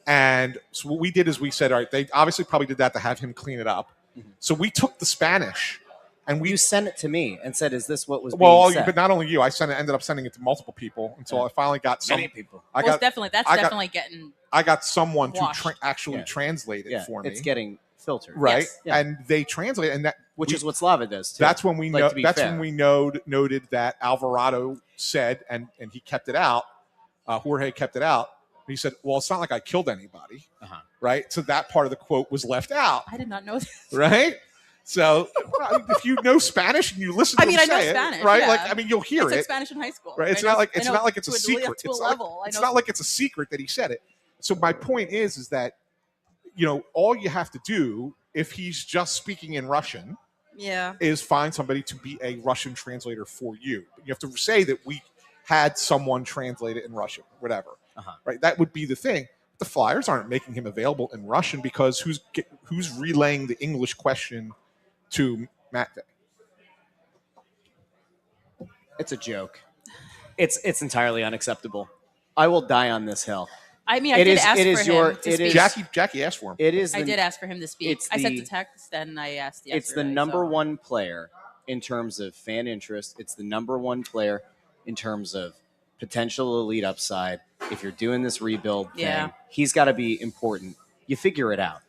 And so what we did is we said, all right, they obviously probably did that to have him clean it up. So we took the Spanish and You sent it to me and said, "Is this what was well, being said?" but not only you, I ended up sending it to multiple people until I finally got some. Many people. I Well, got that's I got- definitely getting. I got someone washed. to actually Yeah. translate it Yeah, for me. it's getting filtered, right, Yes. Yeah. and they translate, and that which we- is what Slava does too. that's when we Like, know. to be That's fair. when we noted that Alvarado said, and he kept it out. Jorge kept it out. He said, "Well, it's not like I killed anybody, right?" So that part of the quote was left out, I did not know that. right? So if you know Spanish and you listen to I mean, him I know say Spanish, it, right? yeah. Like, I mean, you'll hear I took it, Spanish in high school. right? It's I not know- like I it's know not like it's a to secret. To a It's level. I know. not like it's a secret that he said it. So my point is that all you have to do if he's just speaking in Russian Yeah. is find somebody to be a Russian translator for you. You have to say that we had someone translate it in Russian, whatever. Right? That would be the thing. The Flyers aren't making him available in Russian because who's relaying the English question to Matt Day? It's a joke. It's entirely unacceptable. I will die on this hill. I mean, I It did is- ask it for is him your- to it speak. is- Jackie asked for him. It is. I did ask for him to speak. it's I sent the- the text and I asked yesterday. It's the number so. one player in terms of fan interest. It's the number one player in terms of potential elite upside. If you're doing this rebuild thing, Yeah. he's got to be important. You figure it out.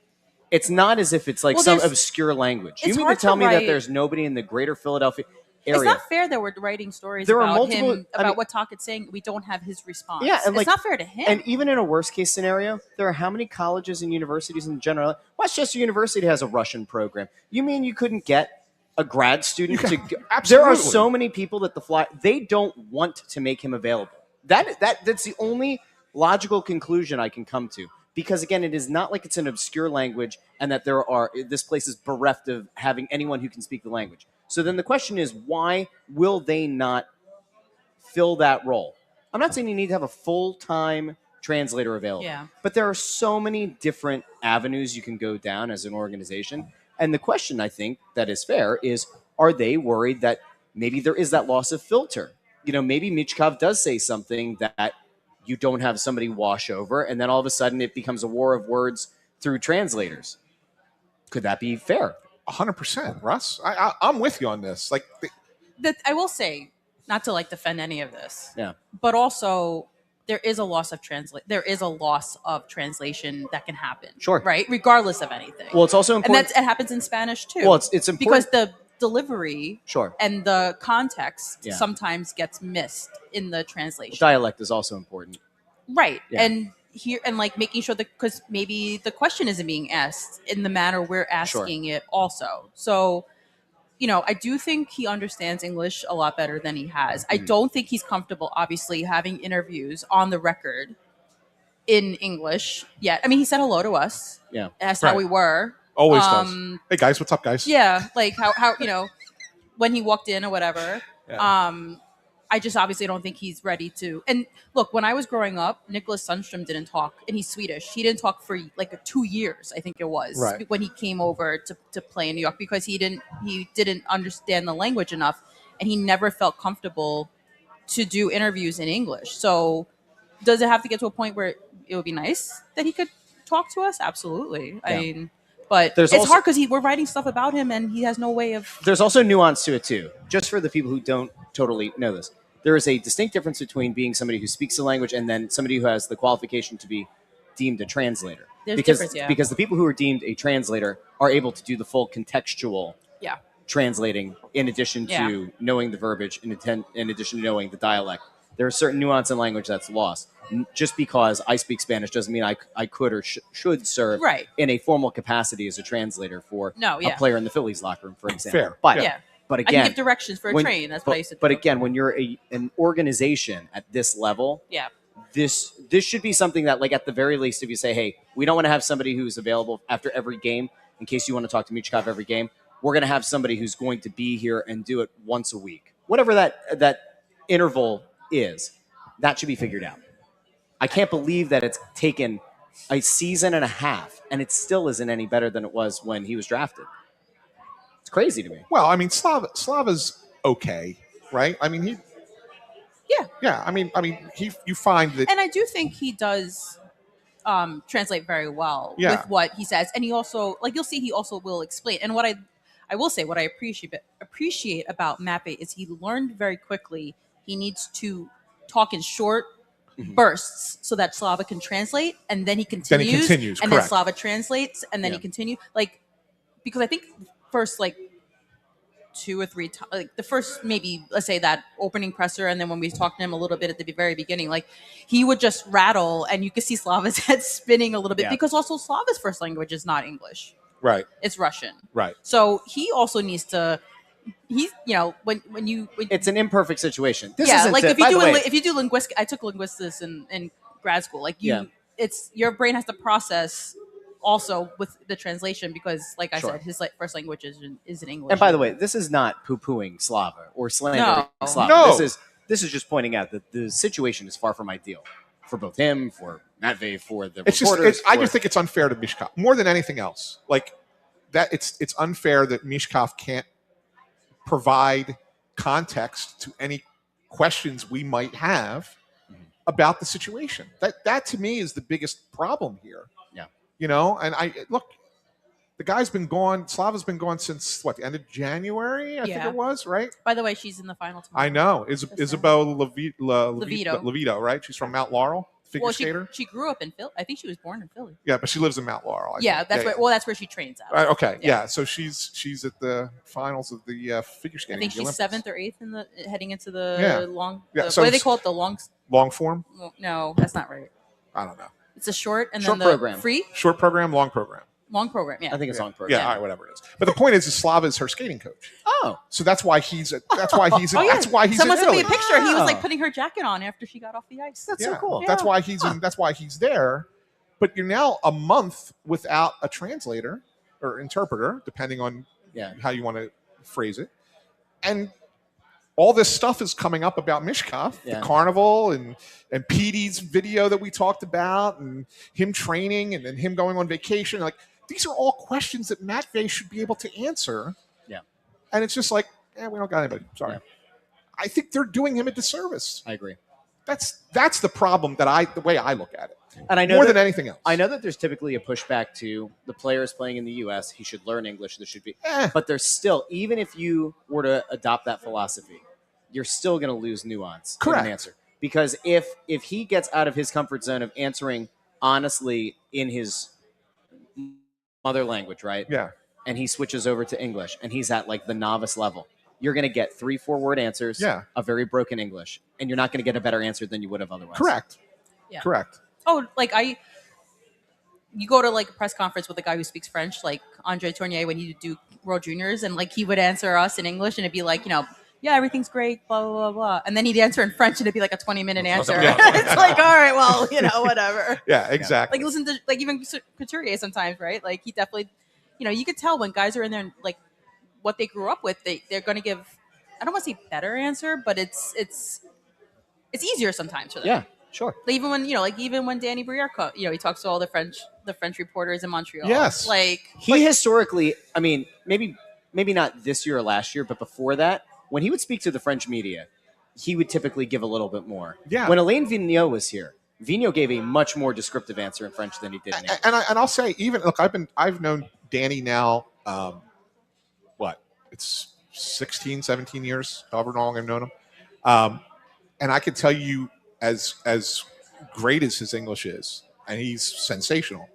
It's not as if it's like Well, some there's- obscure language. You it's mean to hard tell to me that write- there's nobody in the greater Philadelphia area? It's not fair that we're writing stories There are about multiple- him, I about mean- what Talkett's saying. We don't have his response. Yeah, and it's like- not fair to him. And even in a worst case scenario, there are how many colleges and universities in general? Westchester University has a Russian program. You mean you couldn't get a grad student to go? There are absolutely. so many people that they don't want to make him available. That's the only logical conclusion I can come to. Because again, it is not like it's an obscure language and that this place is bereft of having anyone who can speak the language. So then the question is, why will they not fill that role? I'm not saying you need to have a full-time translator available. Yeah. But there are so many different avenues you can go down as an organization. And the question, I think, that is fair is, are they worried that maybe there is that loss of filter? Maybe Michkov does say something that you don't have somebody wash over, and then all of a sudden it becomes a war of words through translators. Could that be fair? 100%, Russ. I'm with you on this. Like, I will say, not to defend any of this, Yeah. but also there is a loss of translation that can happen. Sure. Right? Regardless of anything. Well, it's also and important. it happens in Spanish too. Well, it's important because the delivery Sure. and the context Yeah. sometimes gets missed in the translation. Dialect is also important. Right. Yeah. And here and making sure that because maybe the question isn't being asked in the manner we're asking it also. So, I do think he understands English a lot better than he has. I don't think he's comfortable, obviously, having interviews on the record in English yet. I mean, he said hello to us. Yeah. Asked Right. how we were. always does. Hey, guys, what's up, guys? Yeah. Like how when he walked in or whatever. Yeah. I just obviously don't think he's ready to. And look, when I was growing up, Nicholas Sundstrom didn't talk, and he's Swedish. He didn't talk for 2 years, I think it was, Right. when he came over to play in New York because he didn't understand the language enough, and he never felt comfortable to do interviews in English. So, does it have to get to a point where it would be nice that he could talk to us? Absolutely. I mean, but There's it's also- hard because we're writing stuff about him, and he has no way of. There's also nuance to it too. Just for the people who don't totally know this, there is a distinct difference between being somebody who speaks the language and then somebody who has the qualification to be deemed a translator. There's because difference, yeah. because the people who are deemed a translator are able to do the full contextual Yeah. translating in addition to knowing the verbiage, in addition to knowing the dialect. There are certain nuance in language that's lost. Just because I speak Spanish doesn't mean I could or should serve in a formal capacity as a translator for a player in the Phillies locker room, for example. Fair. But again, I can give directions for a train. That's what I used to do. But again, when you're an organization at this level, this should be something that, like, at the very least, if you say, hey, we don't want to have somebody who's available after every game in case you want to talk to Michkov every game, we're going to have somebody who's going to be here and do it once a week. Whatever that interval is, that should be figured out. I can't believe that it's taken a season and a half and it still isn't any better than it was when he was drafted. It's crazy to me. Well, I mean, Slava's okay, right? I mean, I mean, you find that, and I do think he does translate very well with what he says, and he also, like, you'll see, he also will explain. And what I will say, what I appreciate about Mappe is he learned very quickly. He needs to talk in short bursts so that Slava can translate, and then he continues, and then Slava translates, and then he continues. Like, because I think first, like, 2 or 3 times, like the first, maybe, let's say that opening presser, and then when we talked to him a little bit at the very beginning, like, he would just rattle, and you could see Slava's head spinning a little bit, because also Slava's first language is not English. Right. It's Russian. Right. So he also needs to, when it's an imperfect situation. This like if you do linguistics, I took linguistics in grad school. Like it's your brain has to process also with the translation, because, like I said, his first language isn't English. And by the way, this is not poo-pooing Slava or slandering Slava. No. This is just pointing out that the situation is far from ideal for both him, for Matvey, for the reporters. I just think it's unfair to Michkov more than anything else. Like that, it's unfair that Michkov can't provide context to any questions we might have about the situation. That to me is the biggest problem here. Yeah. You know, and look, the guy's been gone. Slava's been gone since the end of January, I think it was, right? By the way, she's in the final tomorrow. I know. Isabel Levito, right? She's from Mount Laurel, figure skater. She grew up in Philly. I think she was born in Philly. Yeah, but she lives in Mount Laurel. That's where she trains at. Okay, yeah. So she's at the finals of the figure skating. I think she's Olympics. 7th or 8th heading into the long. So what do they call it? The long form? No, that's not right. I don't know. It's a short and short then the program. Free short program, long program. Long program, yeah. I think it's long program. Yeah, all right, whatever it is. But the point is Slava is her skating coach. Oh, so that's why he's that's why he's Someone in sent me Italy. a picture. He was like putting her jacket on after she got off the ice. That's so cool. That's why he's that's why he's there. But you're now a month without a translator or interpreter, depending on how you want to phrase it, and all this stuff is coming up about Michkov, the carnival, and Petey's video that we talked about, and him training, and then him going on vacation. Like, these are all questions that Matvey should be able to answer. Yeah. And it's just like, we don't got anybody. Sorry. Yeah. I think they're doing him a disservice. I agree. That's the problem the way I look at it. And I know more than anything else. I know that there's typically a pushback to the players playing in the U.S. He should learn English. There should be, but there's still, even if you were to adopt that philosophy, you're still going to lose nuance in an answer. Because if he gets out of his comfort zone of answering honestly in his mother language, right? Yeah. And he switches over to English, and he's at like the novice level, you're going to get 3-4 word answers of very broken English, and you're not going to get a better answer than you would have otherwise. Correct. Yeah. Correct. Oh, like you go to like a press conference with a guy who speaks French, like Andre Tournier, when he do World Juniors, and like he would answer us in English, and it'd be like, yeah, everything's great, blah, blah, blah, blah. And then he'd answer in French, and it'd be like a 20-minute answer. It's like, all right, well, whatever. Yeah, exactly. Like, listen to, like, even Couturier sometimes, right? Like, he definitely, you could tell when guys are in there, like, what they grew up with, they're going to give, I don't want to say better answer, but it's easier sometimes for them. Yeah, sure. Like, even when Danny Briere, he talks to all the French reporters in Montreal. Yes. Like, historically, I mean, maybe not this year or last year, but before that, when he would speak to the French media, he would typically give a little bit more. Yeah. When Alain Vigneault was here, Vigneault gave a much more descriptive answer in French than he did in English. And I'll say, even look, I've known Danny now. It's 16, 17 years, however long I've known him, and I can tell you, as great as his English is, and he's sensational,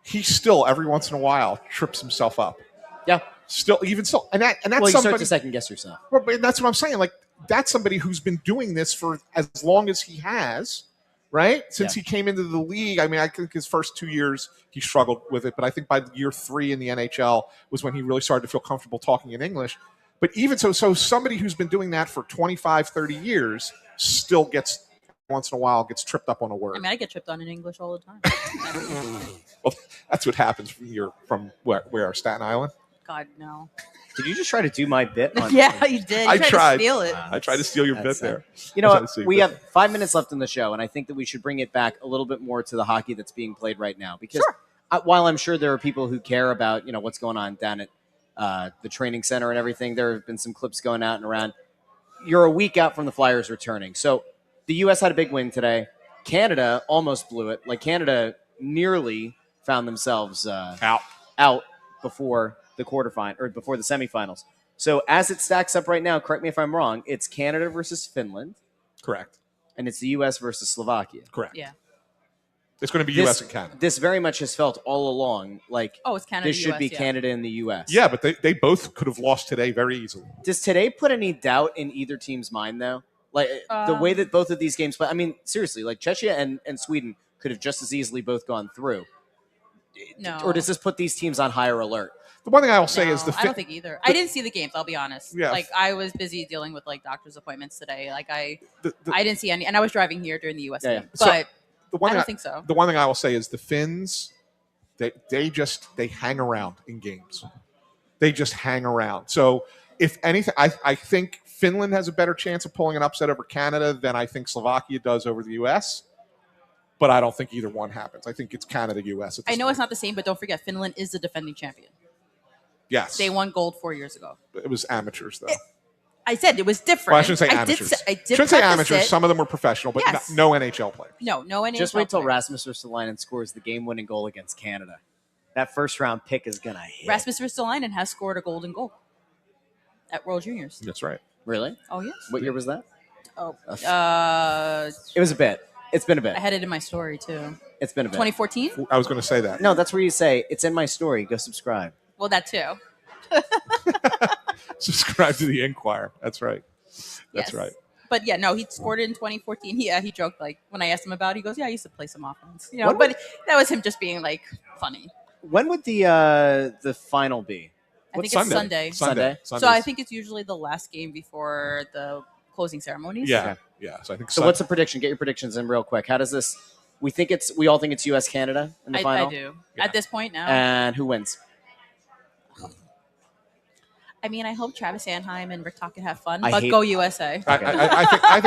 he still every once in a while trips himself up. Yeah. Still, and that's Well, you start somebody. to second guess yourself. But that's what I'm saying. Like, that's somebody who's been doing this for as long as he has, right? Since he came into the league. I mean, I think his first 2 years he struggled with it, but I think by year 3 in the NHL was when he really started to feel comfortable talking in English. But even so somebody who's been doing that for 25, 30 years still gets once in a while gets tripped up on a word. I mean, I get tripped on in English all the time. Well, that's what happens from where Staten Island. God, no. Did you just try to do my bit? Yeah, you did. You I tried to steal it. I tried to steal your bit there. You know what? We have 5 minutes left in the show, and I think that we should bring it back a little bit more to the hockey that's being played right now. Because while I'm sure there are people who care about what's going on down at the training center and everything, there have been some clips going out and around. You're a week out from the Flyers returning. So the U.S. had a big win today. Canada almost blew it. Like, Canada nearly found themselves out before the quarterfinal or before the semifinals. So as it stacks up right now, correct me if I'm wrong, it's Canada versus Finland. Correct. And it's the U.S. versus Slovakia. Correct. Yeah. It's going to be U.S. and Canada. This very much has felt all along like it's Canada. This should US, be Canada and the U.S. Yeah, but they both could have lost today very easily. Does today put any doubt in either team's mind, though? Like, the way that both of these games play. I mean, seriously, like Czechia and Sweden could have just as easily both gone through. No. Or does this put these teams on higher alert? The one thing I will say is I don't think either. I didn't see the games. I'll be honest. Yeah. Like, I was busy dealing with doctor's appointments today. Like, I didn't see any, and I was driving here during the U.S. game. But I don't think so. The one thing I will say is the Finns, they hang around in games. They just hang around. So if anything, I think Finland has a better chance of pulling an upset over Canada than I think Slovakia does over the U.S. But I don't think either one happens. I think it's Canada-U.S. I know it's not the same, but don't forget, Finland is the defending champion. Yes. They won gold 4 years ago. It was amateurs, though. I said it was different. Well, I shouldn't say amateurs. I did shouldn't say preface amateurs. it. Some of them were professional, but Yes. no NHL players. No NHL Just wait till players. Rasmus Ristolainen scores the game-winning goal against Canada. That first-round pick is going to hit. Rasmus Ristolainen has scored a golden goal at World Juniors. That's right. Really? Oh, yes. What year was that? Oh, It was a bit. It's been a bit. I had it in my story, too. It's been a bit. 2014? I was going to say that. No, that's where you say, it's in my story. Go subscribe. Well, that, too. Subscribe to the Inquirer. That's right. That's Yes. right. But yeah, no, he scored it in 2014. He joked, like, when I asked him about it, he goes, yeah, I used to play some offense. But that was him just being, like, funny. When would the final be? I think it's Sunday. Sunday. So I think it's usually the last game before the closing ceremonies. Yeah. Okay. Yeah. So I think So what's the prediction? Get your predictions in real quick. How does this? We all think it's U.S. Canada in the final. I do. Yeah. At this point now. And who wins? I mean, I hope Travis Sanheim and Rick Tocchet have fun, I but hate- go USA. I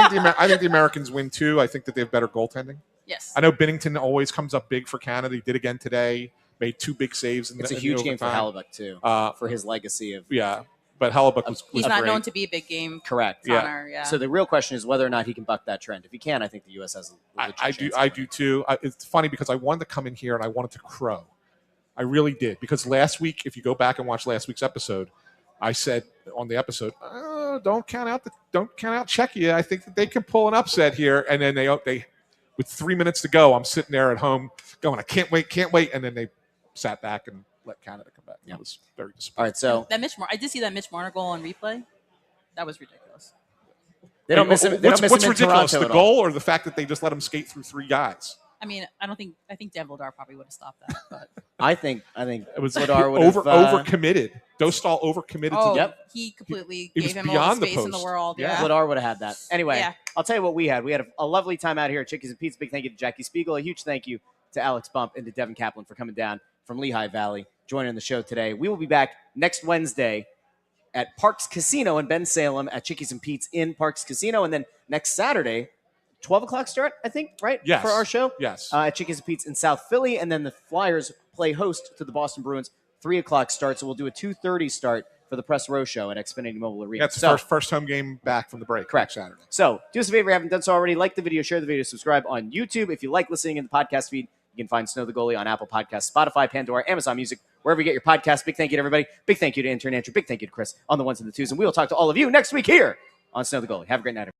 think the Americans win too. I think that they have better goaltending. Yes. I know Binnington always comes up big for Canada. He did again today. Made 2 big saves. It's a huge game for Hellebuyck too, for his legacy of. Yeah, but Hellebuyck was He's not great. known to be a big game. Correct. Connor, yeah. So the real question is whether or not he can buck that trend. If he can, I think the U.S. has a legit chance. I do too. It's funny because I wanted to come in here and I wanted to crow. I really did, because last week, if you go back and watch last week's episode, I said on the episode, don't count out Czechia. I think that they can pull an upset here. And then they with 3 minutes to go, I'm sitting there at home going, I can't wait, and then they sat back and let Canada come back. Yeah. It was very disappointing. All right, so I did see that Mitch Marner goal on replay. That was ridiculous. they don't miss him. They don't miss What's him in ridiculous, Toronto the at all. goal or the fact that they just let him skate through 3 guys? I mean, I think Dan Vildar probably would have stopped that. But I think It was Vladar would have, overcommitted. Dostal overcommitted. oh, he completely He gave was him all beyond the the space in the post. world. Yeah. Yeah. Vladar would have had that. Anyway, Yeah. I'll tell you what we had. We had a lovely time out here at Chickies and Pete's. Big thank you to Jackie Spiegel. A huge thank you to Alex Bump and to Devin Kaplan for coming down from Lehigh Valley, joining the show today. We will be back next Wednesday at Parks Casino in Ben Salem at Chickies and Pete's in Parks Casino. And then next Saturday, 12 o'clock start, I think, right? Yes. For our show? Yes. At Chickies and Pete's in South Philly. And then the Flyers play host to the Boston Bruins, 3 o'clock start. So we'll do a 2:30 start for the Press Row show at Xfinity Mobile Arena. That's the first home game back from the break. Correct. Saturday. So do us a favor if you haven't done so already. Like the video, share the video, subscribe on YouTube. If you like listening in the podcast feed, you can find Snow the Goalie on Apple Podcasts, Spotify, Pandora, Amazon Music, wherever you get your podcasts. Big thank you to everybody. Big thank you to intern Andrew. Big thank you to Chris on the ones and the twos. And we will talk to all of you next week here on Snow the Goalie. Have a great night, everybody.